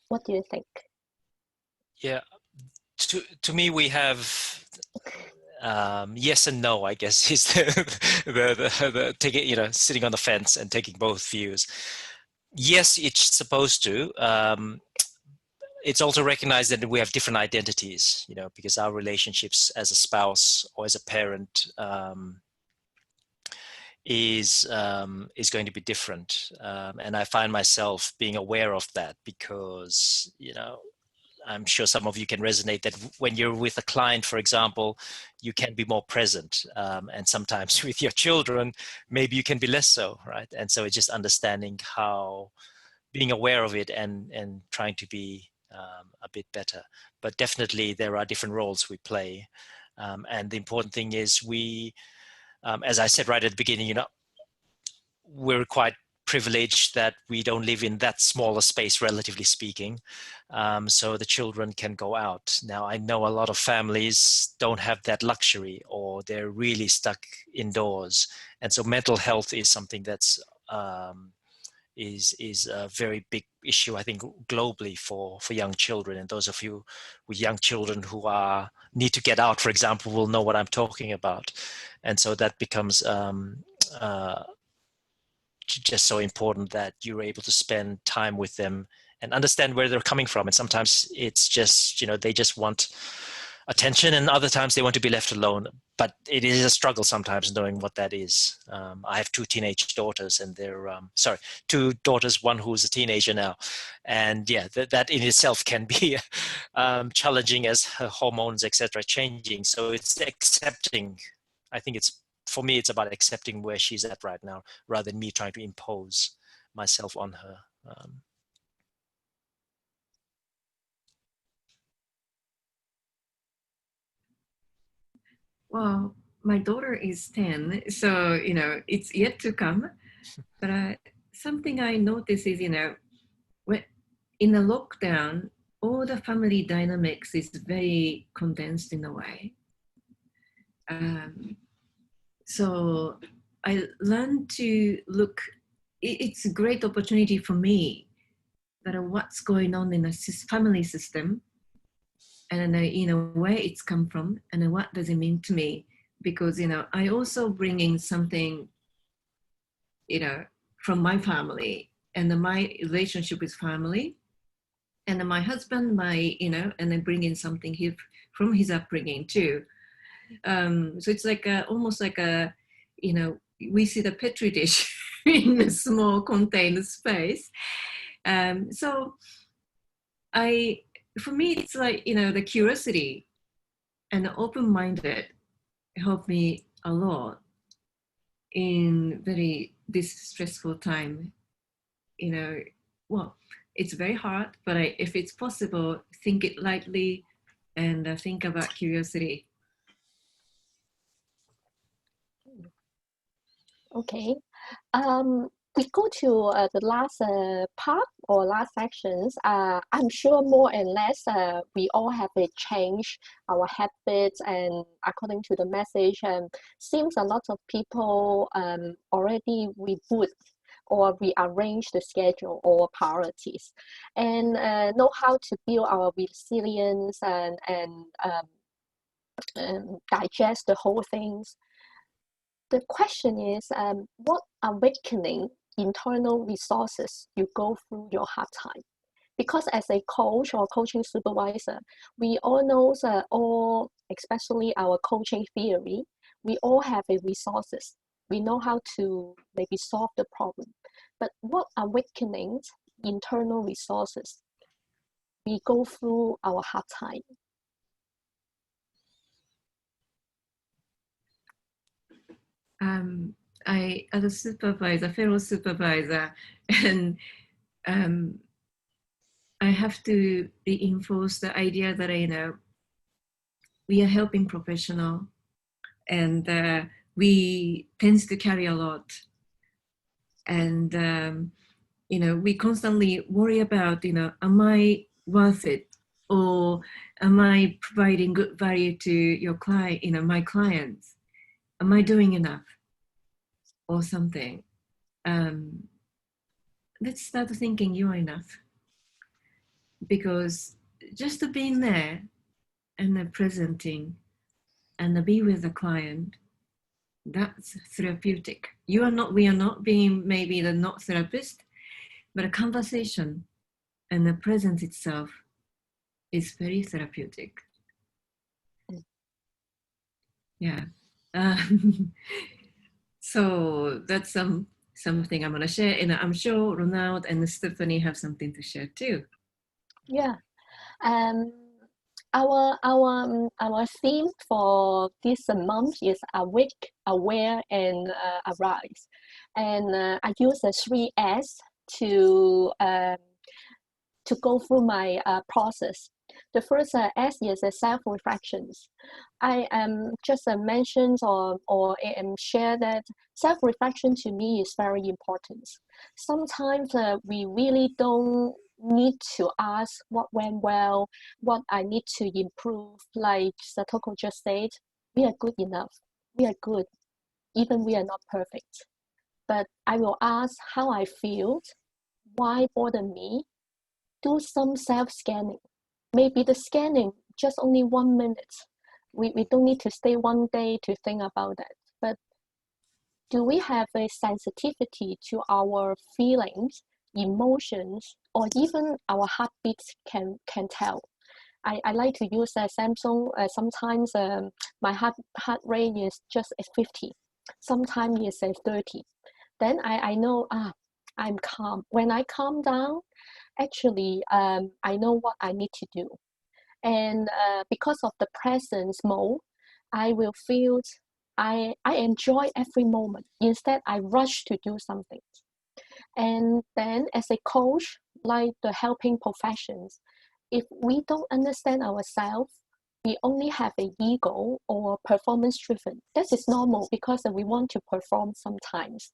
What do you think? Yeah, to me, we have yes and no, I guess, is the taking, you know, sitting on the fence and taking both views. Yes, it's supposed to. It's also recognized that we have different identities, you know, because our relationships as a spouse or as a parent is going to be different, and I find myself being aware of that because, you know, I'm sure some of you can resonate that when you're with a client, for example, you can be more present, and sometimes with your children, maybe you can be less so, right? And so it's just understanding how, being aware of it and trying to be a bit better. But definitely there are different roles we play, and the important thing is we, as I said right at the beginning, you know, we're quite privileged that we don't live in that smaller space, relatively speaking, so the children can go out. Now, I know a lot of families don't have that luxury, or they're really stuck indoors, and so mental health is something that's is a very big issue, I think, globally for young children. And those of you with young children who need to get out, for example, will know what I'm talking about. And so that becomes just so important that you're able to spend time with them and understand where they're coming from. And sometimes it's just, you know, they just want attention, and other times they want to be left alone. But it is a struggle sometimes knowing what that is. I have 2 teenage daughters, and they're, 2 daughters, one who's a teenager now. And yeah, that in itself can be challenging as her hormones, etc., changing. So it's accepting. I think for me, it's about accepting where she's at right now, rather than me trying to impose myself on her. Well, my daughter is 10, so, you know, it's yet to come. But something I notice is, you know, when in a lockdown, all the family dynamics is very condensed in a way. So I learned to look, it's a great opportunity for me that what's going on in the family system, and you know, where it's come from and what does it mean to me. Because, you know, I also bring in something, you know, from my family and my relationship with family. and then my husband, and then bring in something from his upbringing too. So it's like almost like we see the petri dish in a small contained space. So for me, it's like, the curiosity and open-minded helped me a lot in this stressful time. Well, it's very hard, but if it's possible, think it lightly and think about curiosity. Okay. We go to the last part or last sections. I'm sure more and less we all have a change our habits, and according to the message, seems a lot of people already reboot or rearrange the schedule or priorities, and know how to build our resilience and digest the whole things. The question is, what awakening internal resources you go through your hard time? Because as a coach or coaching supervisor, we all know all, especially our coaching theory, we all have a resources. We know how to maybe solve the problem. But what awakenings, internal resources, we go through our hard time? I, as a supervisor, fellow supervisor, and I have to reinforce the idea that we are helping professional, and we tends to carry a lot, and we constantly worry about am I worth it, or am I providing good value to your client, my clients? Am I doing enough or something? Let's start thinking you are enough, because just being there and presenting and be with the client, that's therapeutic. We are not being maybe the not therapist, but a conversation and the presence itself is very therapeutic. Yeah. So that's something I'm going to share, and I'm sure Ronald and Stephanie have something to share too. Yeah. Our theme for this month is awake, aware, and arise. And I use the 3S to go through my process. The first S is self-reflections. I just mentioned or share that self-reflection to me is very important. Sometimes we really don't need to ask what went well, what I need to improve. Like Satoko just said, we are good enough. We are good, even we are not perfect. But I will ask how I feel, why bother me, do some self-scanning. Maybe the scanning just only 1 minute. We don't need to stay one day to think about that. But do we have a sensitivity to our feelings, emotions, or even our heartbeats can tell? I like to use Samsung. Sometimes my heart rate is just at 50. Sometimes it's at 30. Then I know, I'm calm. When I calm down, actually, I know what I need to do. And because of the presence mode, I will feel I enjoy every moment. Instead, I rush to do something. And then as a coach, like the helping professions, if we don't understand ourselves, we only have an ego or performance driven. This is normal because we want to perform sometimes.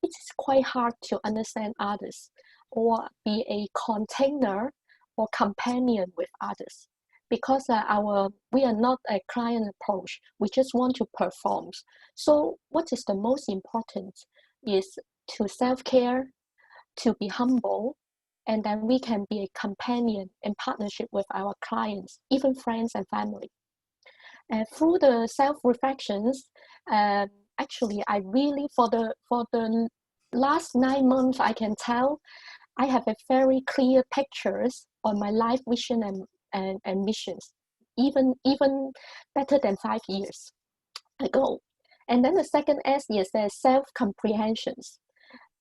It is quite hard to understand others or be a container or companion with others, because we are not a client approach. We just want to perform. So what is the most important is to self-care, to be humble, and then we can be a companion in partnership with our clients, even friends and family. Through the self-reflections, actually, I really, for the last 9 months, I can tell I have a very clear pictures on my life vision and missions, even better than 5 years ago. And then the second S is self-comprehensions.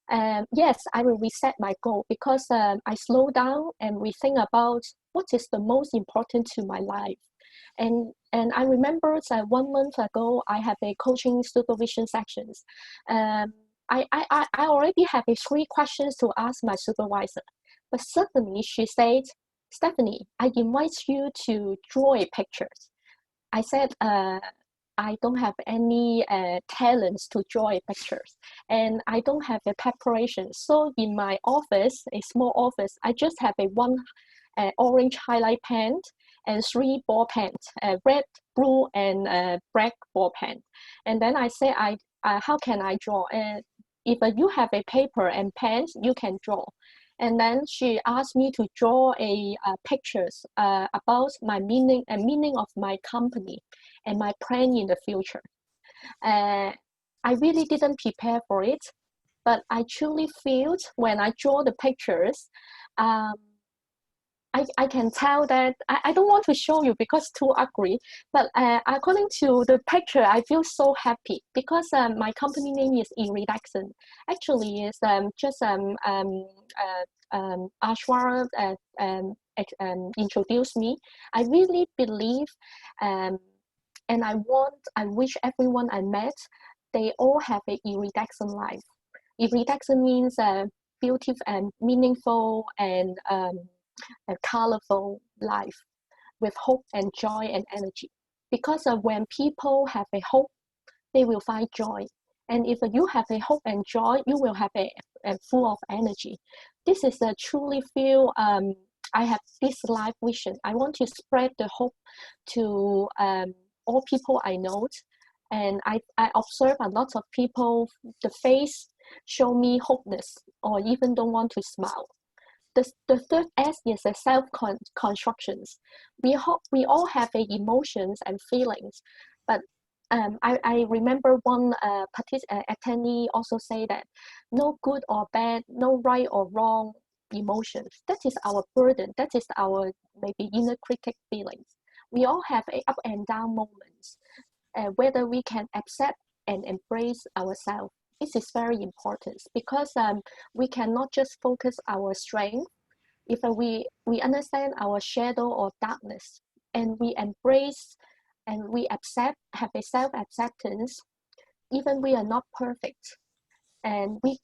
Yes, I will reset my goal because I slow down and we think about what is the most important to my life. And I remember that 1 month ago, I have a coaching supervision sections. I already have 3 questions to ask my supervisor, but suddenly she said, "Stephanie, I invite you to draw a pictures." I said, I don't have any talents to draw pictures, and I don't have a preparation. So in my office, a small office, I just have a 1 orange highlight pen and 3 ball pens, red, blue, and black ball pen. And then I say, how can I draw? And if you have a paper and pens, you can draw. And then she asked me to draw pictures about my meaning of my company and my plan in the future. I really didn't prepare for it, but I truly feel when I draw the pictures, I can tell that I don't want to show you because it's too ugly, but according to the picture, I feel so happy because my company name is Irredaxon. Actually, it's just Ashwara introduced me. I really believe and I wish everyone I met, they all have a Irredaxon life. Irredaxon means beautiful and meaningful and a colorful life with hope and joy and energy. Because when people have a hope, they will find joy. And if you have a hope and joy, you will have a full of energy. This is a truly feel I have this life vision. I want to spread the hope to all people I know. And I observe a lot of people, the face show me hopeless or even don't want to smile. The third S is a self-constructions. We all have emotions and feelings, but I remember one attendee also say that no good or bad, no right or wrong emotions. That is our burden. That is our maybe inner critic feelings. We all have a up and down moments. Whether we can accept and embrace ourselves. This is very important because we cannot just focus our strength. If we understand our shadow or darkness and we embrace and we accept, have a self-acceptance, even we are not perfect and we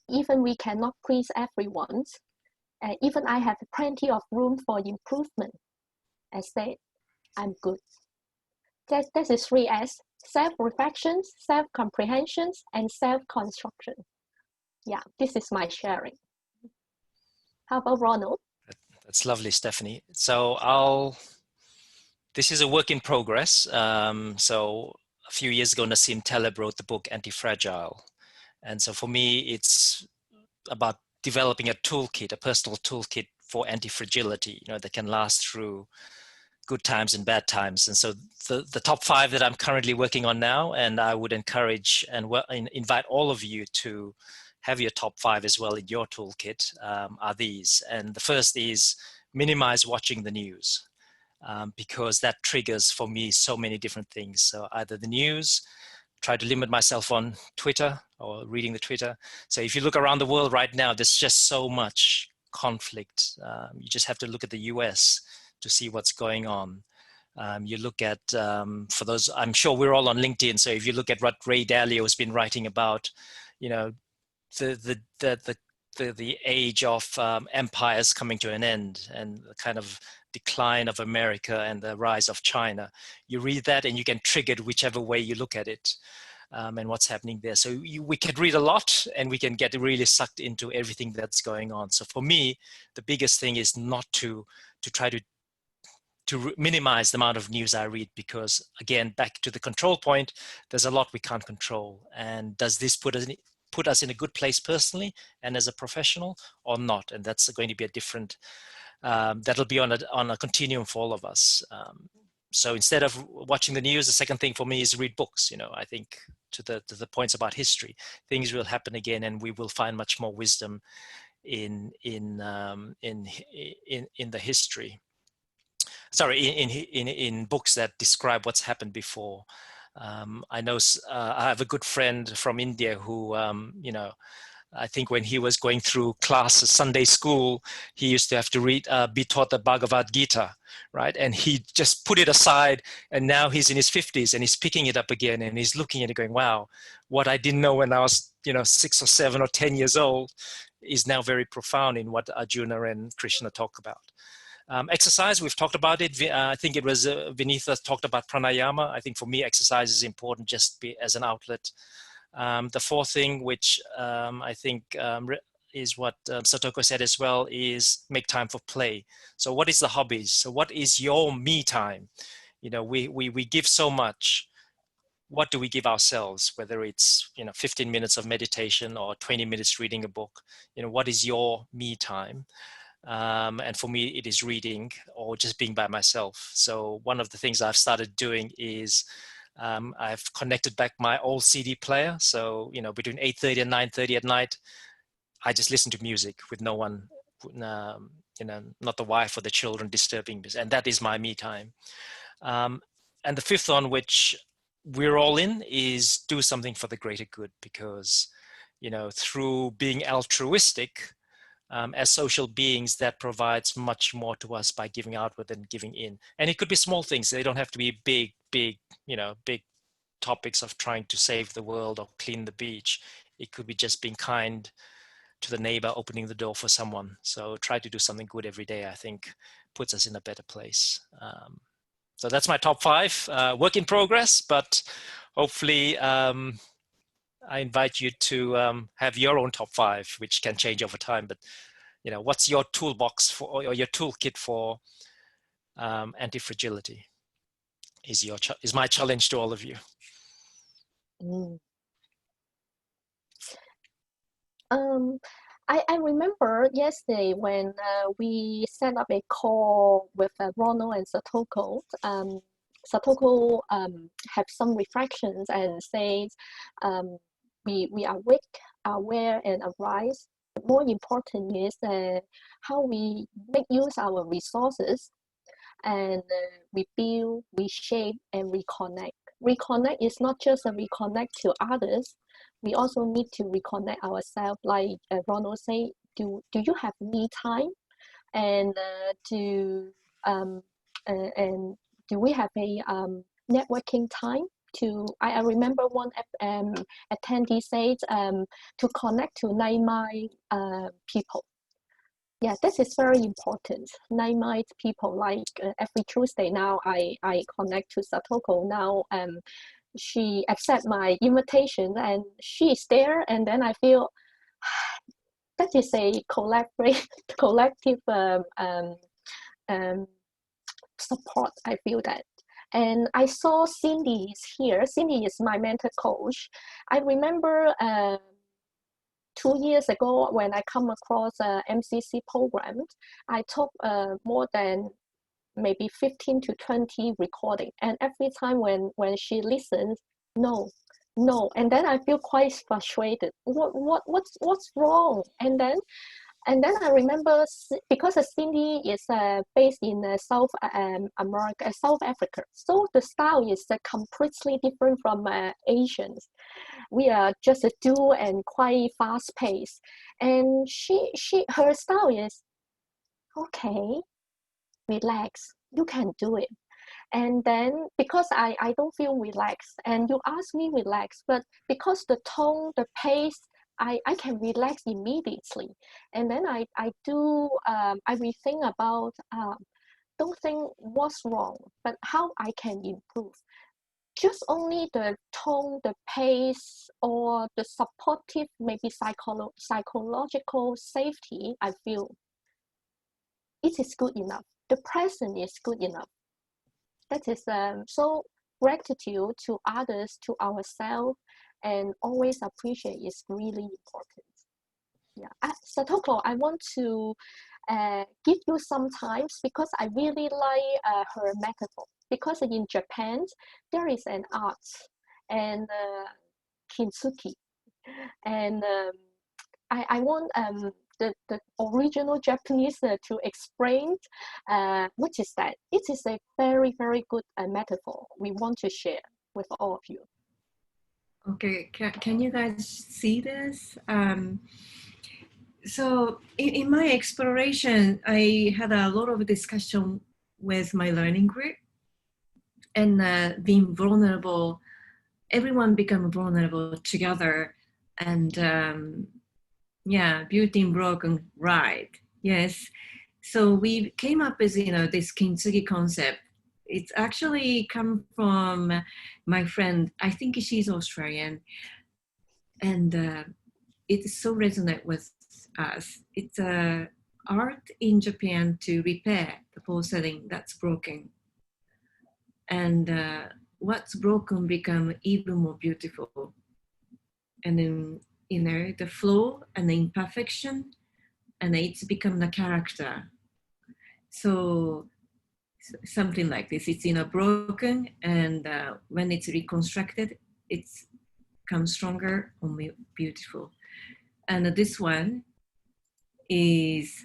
cannot please everyone. Even I have plenty of room for improvement. I say, I'm good. That is 3S, self-reflections, self-comprehensions, and self-construction. Yeah, this is my sharing. How about Ronald? That's lovely, Stephanie. So this is a work in progress. So a few years ago, Nassim Taleb wrote the book Anti-Fragile. And so for me, it's about developing a toolkit, a personal toolkit for anti-fragility, that can last through good times and bad times. And so the top 5 that I'm currently working on now, and I would encourage and invite all of you to have your top 5 as well in your toolkit, are these. And the first is minimize watching the news, because that triggers for me so many different things. So either the news, try to limit myself on Twitter or reading the Twitter. So if you look around the world right now, there's just so much conflict. You just have to look at the US to see what's going on. You look at, for those, I'm sure we're all on LinkedIn. So if you look at what Ray Dalio has been writing about, the age of empires coming to an end and the kind of decline of America and the rise of China. You read that and you can trigger it whichever way you look at it, and what's happening there. So we can read a lot and we can get really sucked into everything that's going on. So for me, the biggest thing is not to try to minimize the amount of news I read, because again, back to the control point, there's a lot we can't control. And does this put us in a good place personally and as a professional or not? And that's going to be a different, that'll be on a continuum for all of us. So instead of watching the news, the second thing for me is read books. I think to the points about history, things will happen again and we will find much more wisdom in the history. Sorry, in books that describe what's happened before. I know I have a good friend from India who, you know, I think when he was going through classes, Sunday school, he used to have to read, be taught the Bhagavad Gita, right? And he just put it aside, and now he's in his 50s and he's picking it up again, and he's looking at it going, wow, what I didn't know when I was, you know, 6 or 7 or 10 years old is now very profound in what Arjuna and Krishna talk about. Exercise, we've talked about it. I think it was Vinitha talked about pranayama. I think for me, exercise is important just as an outlet. The fourth thing, which I think is what Satoko said as well, is make time for play. So what is the hobbies? So what is your me time? You know, we give so much. What do we give ourselves? Whether it's, you know, 15 minutes of meditation or 20 minutes reading a book, you know, what is your me time? And for me, it is reading or just being by myself. So one of the things I've started doing is I've connected back my old CD player. So, you know, between 8:30 and 9:30 at night, I just listen to music with no one, you know, not the wife or the children disturbing me. And that is my me time. And the fifth one, which we're all in, is do something for the greater good, because, you know, through being altruistic, as social beings, that provides much more to us by giving outward than giving in. And it could be small things. They don't have to be big, you know, big topics of trying to save the world or clean the beach. It could be just being kind to the neighbor, opening the door for someone. So try to do something good every day, I think puts us in a better place. So that's my top 5, work in progress, but hopefully I invite you to have your own top 5, which can change over time. But, you know, what's your toolbox for, or your toolkit for anti-fragility is my challenge to all of you. Mm. I remember yesterday when we set up a call with Ronald and Satoko. Satoko have some reflections and says we are awake, aware, and arise. More important is how we make use of our resources, and we build, we shape, and reconnect. Reconnect is not just a reconnect to others. We also need to reconnect ourselves. Like Ronald said, do you have me time? And and do we have a networking time? I remember one attendee said to connect to like-minded people. Yeah, this is very important. Like-minded people, like every Tuesday now, I connect to Satoko now. She accept my invitation and she's there, and then I feel that is a collective support. I feel that. And I saw Cindy is here. Cindy is my mentor coach. I remember 2 years ago when I come across a MCC program, I took more than maybe 15 to 20 recording, and every time when she listens, no, and then I feel quite frustrated. What's wrong? And then I remember, because Cindy is based in South America, South Africa, so the style is completely different from Asians. We are just a duo and quite fast paced, and her style is okay, relax, you can do it. And then because I don't feel relaxed, and you ask me relax, but because the tone, the pace, I can relax immediately. And then I do I rethink about don't think what's wrong, but how I can improve. Just only the tone, the pace, or the supportive, maybe psychological safety, I feel it is good enough. The present is good enough. That is so gratitude to others, to ourselves, and always appreciate is really important. Yeah, Satoko, I want to give you some times because I really like her metaphor. Because in Japan, there is an art and kintsugi, and I want the original Japanese to explain what is that. It is a very, very good metaphor we want to share with all of you. Okay, can you guys see this? So in my exploration, I had a lot of discussion with my learning group, and being vulnerable, everyone become vulnerable together, and yeah, beauty in broken, right? Yes. So we came up with this kintsugi concept. It's actually come from my friend. I think she's Australian, and it so resonate with us. It's a art in Japan to repair the porcelain that's broken, and what's broken become even more beautiful. And then the flow and the imperfection, and it's become the character. So something like this, it's broken, and when it's reconstructed, it's comes stronger, only beautiful. And this one is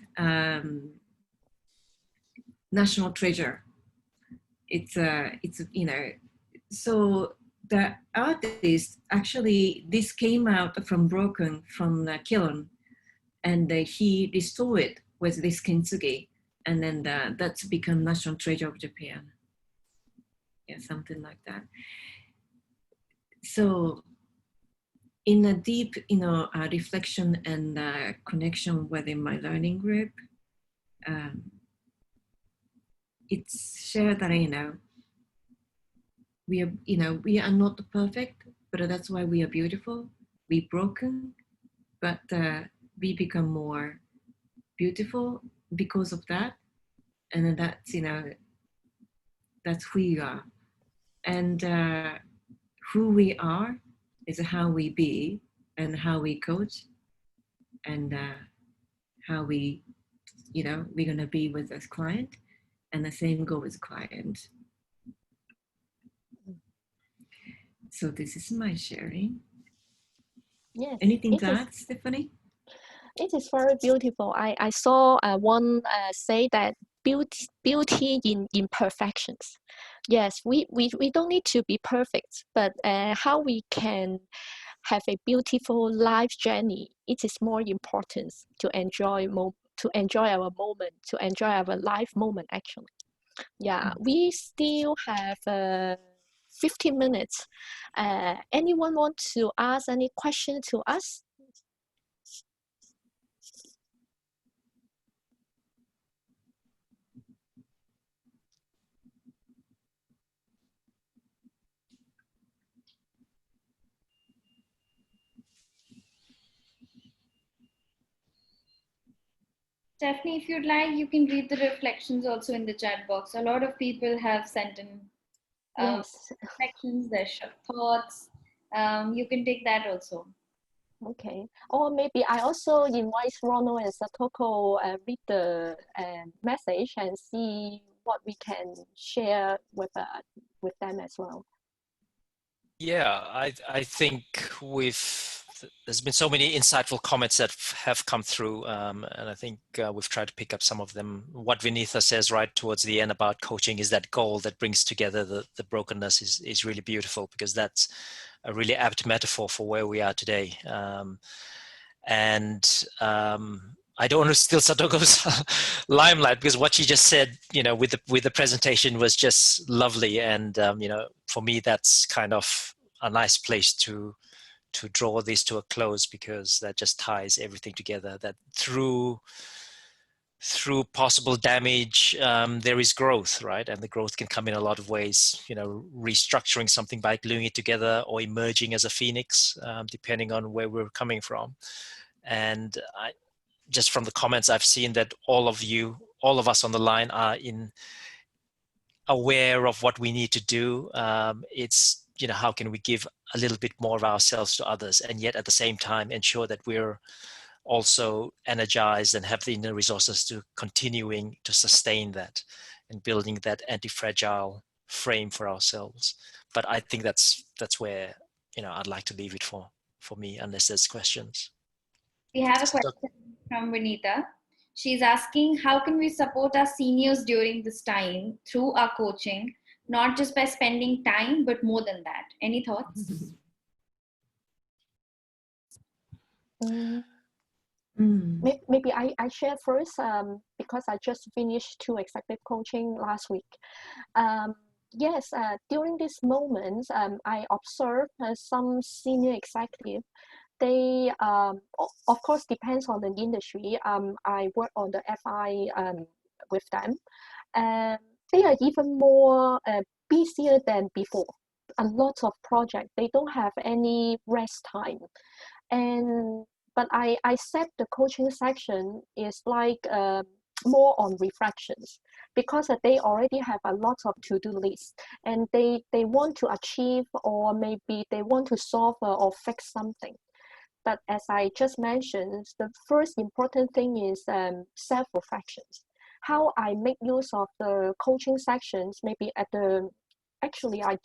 national treasure. It's so the artist, actually this came out from broken from the kiln, and he restored it with this kintsugi, and then that's become national treasure of Japan. Yeah, something like that. So in a deep reflection and connection within my learning group, it's shared that we are not perfect, but that's why we are beautiful. We broken, but we become more beautiful because of that, and that's that's who we are, and who we are is how we be, and how we coach, and how we're gonna be with this client, and the same go with client. So this is my sharing. Yes. Anything to add, Stephanie? It is very beautiful. I saw one say that beauty in imperfections. Yes, we don't need to be perfect, but how we can have a beautiful life journey, it is more important to enjoy our moment, to enjoy our life moment actually. Yeah, we still have 15 minutes. Anyone want to ask any question to us? Stephanie, if you'd like, you can read the reflections also in the chat box. A lot of people have sent in Yes. reflections, their thoughts. You can take that also. Okay. Or maybe I also invite Ronald and Satoko read the message and see what we can share with them as well. Yeah, I think there's been so many insightful comments that have come through, and I think we've tried to pick up some of them. What Vinitha says right towards the end about coaching is that goal that brings together the brokenness is really beautiful, because that's a really apt metaphor for where we are today. I don't want to steal Satoko's limelight, because what she just said, with the presentation was just lovely. And, for me, that's kind of a nice place to draw this to a close, because that just ties everything together, that through possible damage, there is growth, right? And the growth can come in a lot of ways, restructuring something by gluing it together, or emerging as a phoenix, depending on where we're coming from. And just from the comments I've seen, that all of us on the line are aware of what we need to do. It's, how can we give a little bit more of ourselves to others, and yet at the same time ensure that we're also energized and have the inner resources to continuing to sustain that and building that anti-fragile frame for ourselves. But I think that's where, I'd like to leave it for me, unless there's questions. We have a question from Vinita. She's asking, how can we support our seniors during this time through our coaching, not just by spending time, but more than that? Any thoughts? Maybe I share first because I just finished 2 executive coaching last week. Yes, during this moment, I observed some senior executive. They, of course, depends on the industry. I work on the FI with them, and they are even more busier than before. A lot of projects. They don't have any rest time, and but I said the coaching section is like more on reflections because they already have a lot of to-do lists and they want to achieve or maybe they want to solve or fix something. But as I just mentioned, the first important thing is self-reflections. How I make use of the coaching sections, maybe at the actually I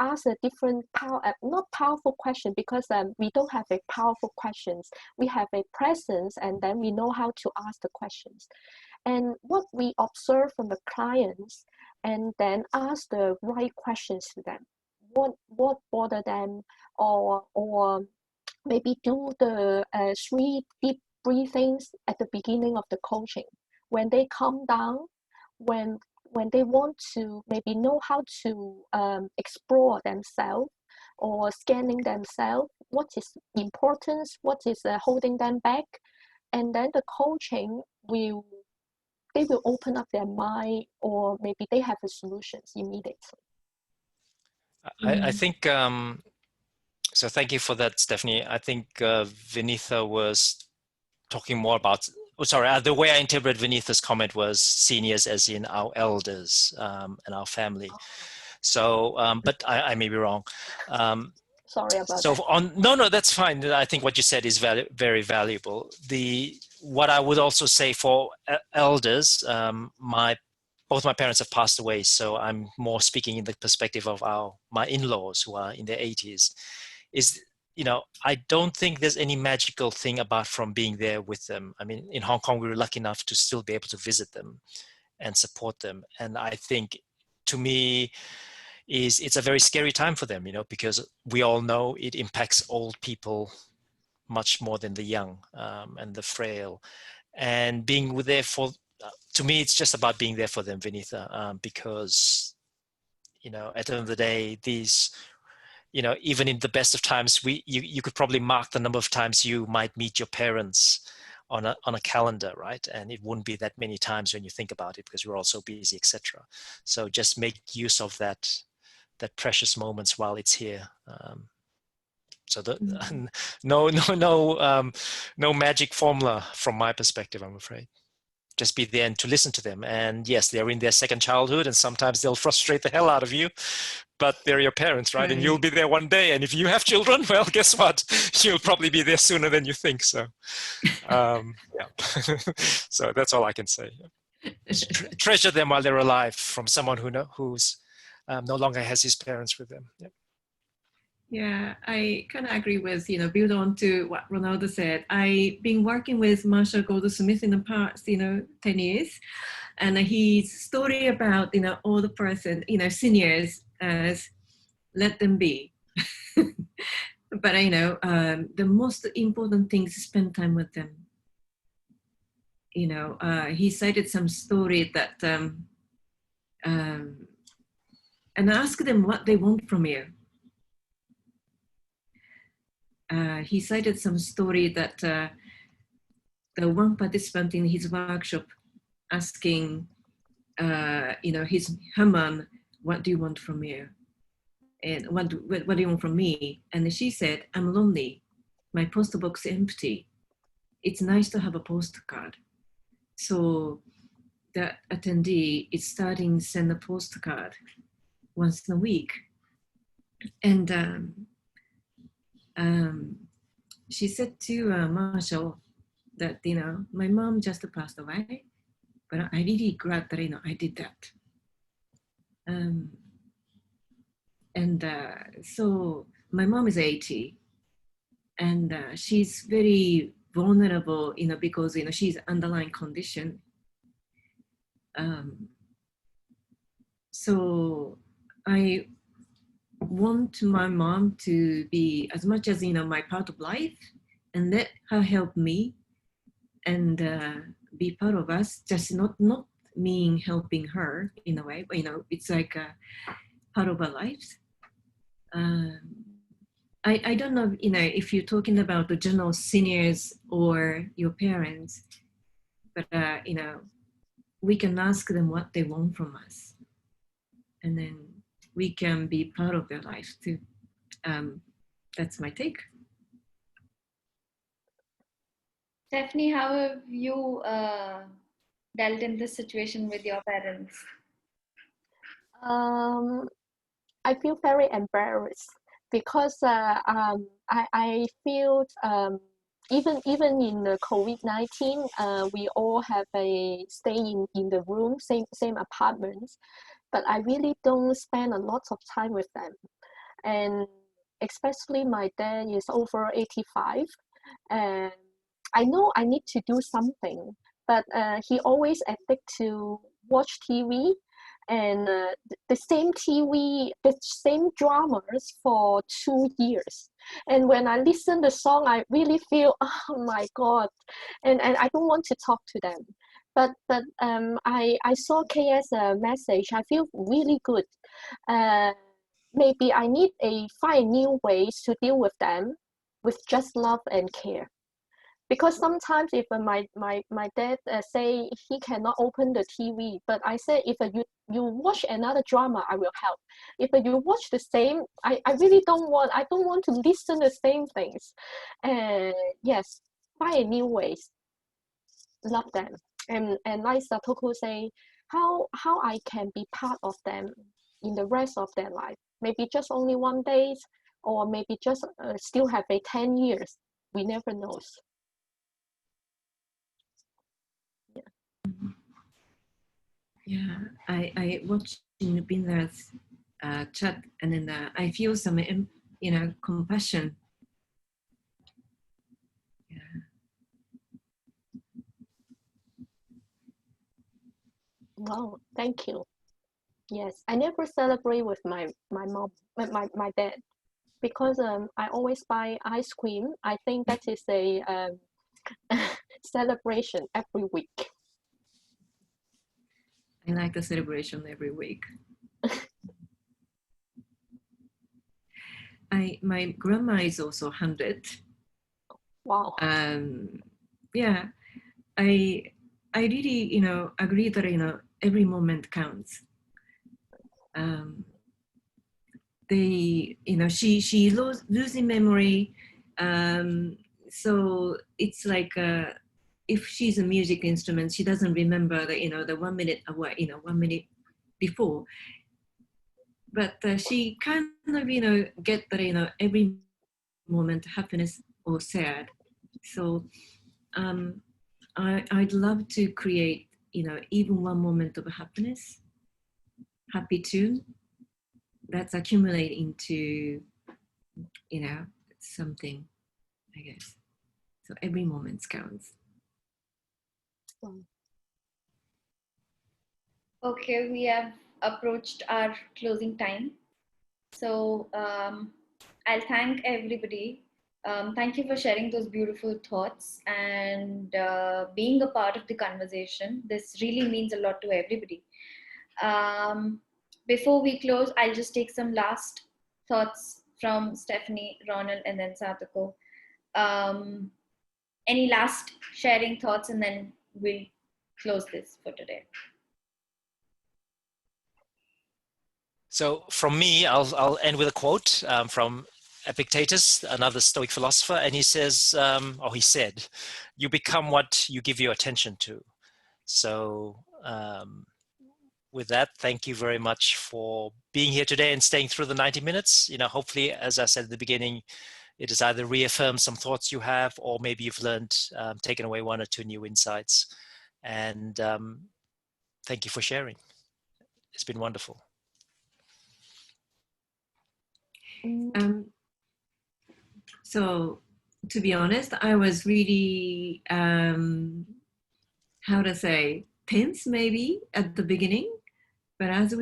ask a different not powerful question because we don't have a powerful questions. We have a presence and then we know how to ask the questions. And what we observe from the clients and then ask the right questions to them. What bother them or maybe do the 3 deep breathings at the beginning of the coaching. When they calm down, when they want to maybe know how to explore themselves or scanning themselves, what is importance, what is holding them back, and then the coaching they will open up their mind or maybe they have the solutions immediately. I think, so thank you for that, Stephanie. I think Vinitha was talking more about, the way I interpret Vinitha's comment was seniors as in our elders and our family. So, but I may be wrong. Sorry about so that. No, that's fine. I think what you said is very valuable. What I would also say for elders, both my parents have passed away, so I'm more speaking in the perspective of my in-laws who are in their 80s. I don't think there's any magical thing about from being there with them. I mean, in Hong Kong, we were lucky enough to still be able to visit them and support them. And I think, to me, it's a very scary time for them, because we all know it impacts old people much more than the young and the frail. And being there to me, it's just about being there for them, Vinitha, because, at the end of the day, these, even in the best of times, you could probably mark the number of times you might meet your parents on a calendar, right? And it wouldn't be that many times when you think about it because we're all so busy, etc. So just make use of that precious moments while it's here. So no magic formula from my perspective, I'm afraid. Just be there and to listen to them. And yes, they're in their second childhood and sometimes they'll frustrate the hell out of you, but they're your parents, right? And you'll be there one day. And if you have children, well, guess what? You'll probably be there sooner than you think. So, yeah. So that's all I can say. Treasure them while they're alive from someone who's no longer has his parents with them. Yeah. Yeah, I kind of agree with, build on to what Ronaldo said. I've been working with Marshall Goldsmith in the past, 10 years. And his story about, older person, seniors as let them be. But the most important thing is spend time with them. He cited some story that, and ask them what they want from you. He cited some story that the one participant in his workshop asking, his Herman, what do you want from you? And what do you want from me? And she said, I'm lonely. My post box is empty. It's nice to have a postcard. So the attendee is starting to send a postcard once in a week. And she said to Marshall that, my mom just passed away, but I really glad that, I did that. So my mom is 80 and she's very vulnerable, because she's underlying condition. So I want my mom to be as much as my part of life, and let her help me and be part of us. Just not mean helping her in a way, but it's like a part of our lives. I don't know, if you're talking about the general seniors or your parents, but we can ask them what they want from us, and then we can be part of their life too. That's my take. Stephanie, how have you dealt in this situation with your parents? I feel very embarrassed because I feel even in the COVID-19, we all have a stay in the room, same apartments, but I really don't spend a lot of time with them. And especially my dad is over 85, and I know I need to do something, but he always addict to watch TV, and the same TV, the same dramas for 2 years. And when I listen the song, I really feel, oh my God, and I don't want to talk to them. But I saw KS message. I feel really good. Maybe I need find new ways to deal with them with just love and care. Because sometimes if my dad say he cannot open the TV, but I say if you watch another drama, I will help. If you watch the same, I really don't want to listen the same things. Yes, find new ways. Love them. And like Satoko say, how I can be part of them in the rest of their life. Maybe just only 1 day, or maybe just still have 10 years. We never knows. Yeah, I watched in Binda's chat, and then I feel some compassion. Yeah. Wow, thank you. Yes, I never celebrate with my mom, my dad, because I always buy ice cream. I think that is a celebration every week. I like the celebration every week. My grandma is also 100. Wow. Yeah, I really agree that every moment counts. She losing memory, so it's like if she's a music instrument, she doesn't remember the 1 minute away, 1 minute before, but she kind of get that every moment, happiness or sad. So I'd love to create even one moment of happiness, happy tune that's accumulate into something, I guess. So every moment counts. Okay, we have approached our closing time. So I'll thank everybody. Thank you for sharing those beautiful thoughts and being a part of the conversation. This really means a lot to everybody. Before we close, I'll just take some last thoughts from Stephanie, Ronald, and then Satoko. Any last sharing thoughts, and then we'll close this for today. So from me, I'll end with a quote from Epictetus, another Stoic philosopher, and he says, or he said, "You become what you give your attention to." So with that, thank you very much for being here today and staying through the 90 minutes. Hopefully, as I said at the beginning, it has either reaffirmed some thoughts you have, or maybe you've learned, taken away 1 or 2 new insights. And thank you for sharing. It's been wonderful. So to be honest, I was really, how to say, tense maybe at the beginning. But as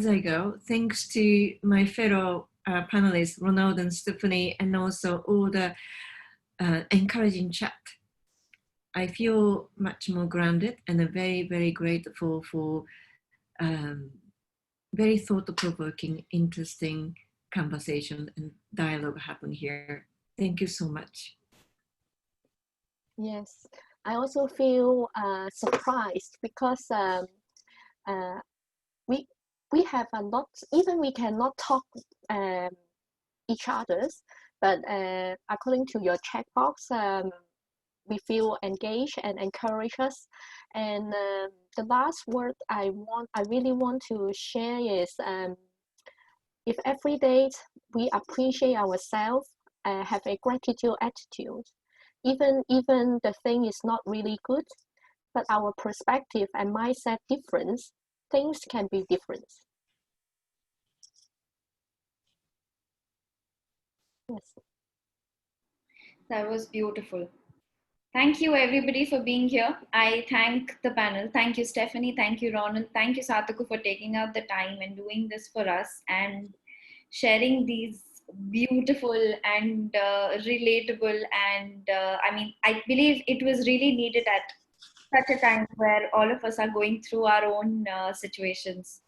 I go, thanks to my fellow panelists, Ronald and Stephanie, and also all the encouraging chat, I feel much more grounded and very, very grateful for very thought-provoking, interesting conversation and dialogue happen here. Thank you so much. Yes, I also feel surprised because we have a lot. Even we cannot talk each others, but according to your checkbox, we feel engaged and encourage us. And the last word I really want to share is if every day we appreciate ourselves, have a gratitude attitude, even the thing is not really good, but our perspective and mindset difference, things can be different. Yes. That was beautiful. Thank you everybody for being here. I thank the panel. Thank you, Stephanie. Thank you, Ronald. Thank you, Satoko, for taking out the time and doing this for us and sharing these beautiful and relatable and I mean, I believe it was really needed at such a time where all of us are going through our own situations.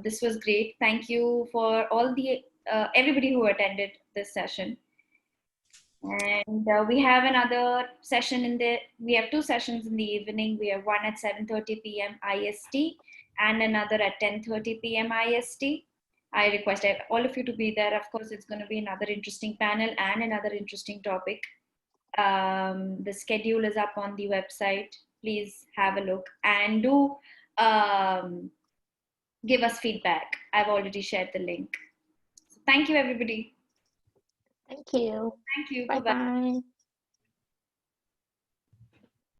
This was great. Thank you for all the everybody who attended this session. And we have another session we have 2 sessions in the evening. We have one at 7:30 p.m. IST and another at 10:30 p.m. IST. I request all of you to be there. Of course, it's going to be another interesting panel and another interesting topic. The schedule is up on the website. Please have a look and do give us feedback. I've already shared the link. So thank you, everybody. Thank you. Thank you. Bye-bye.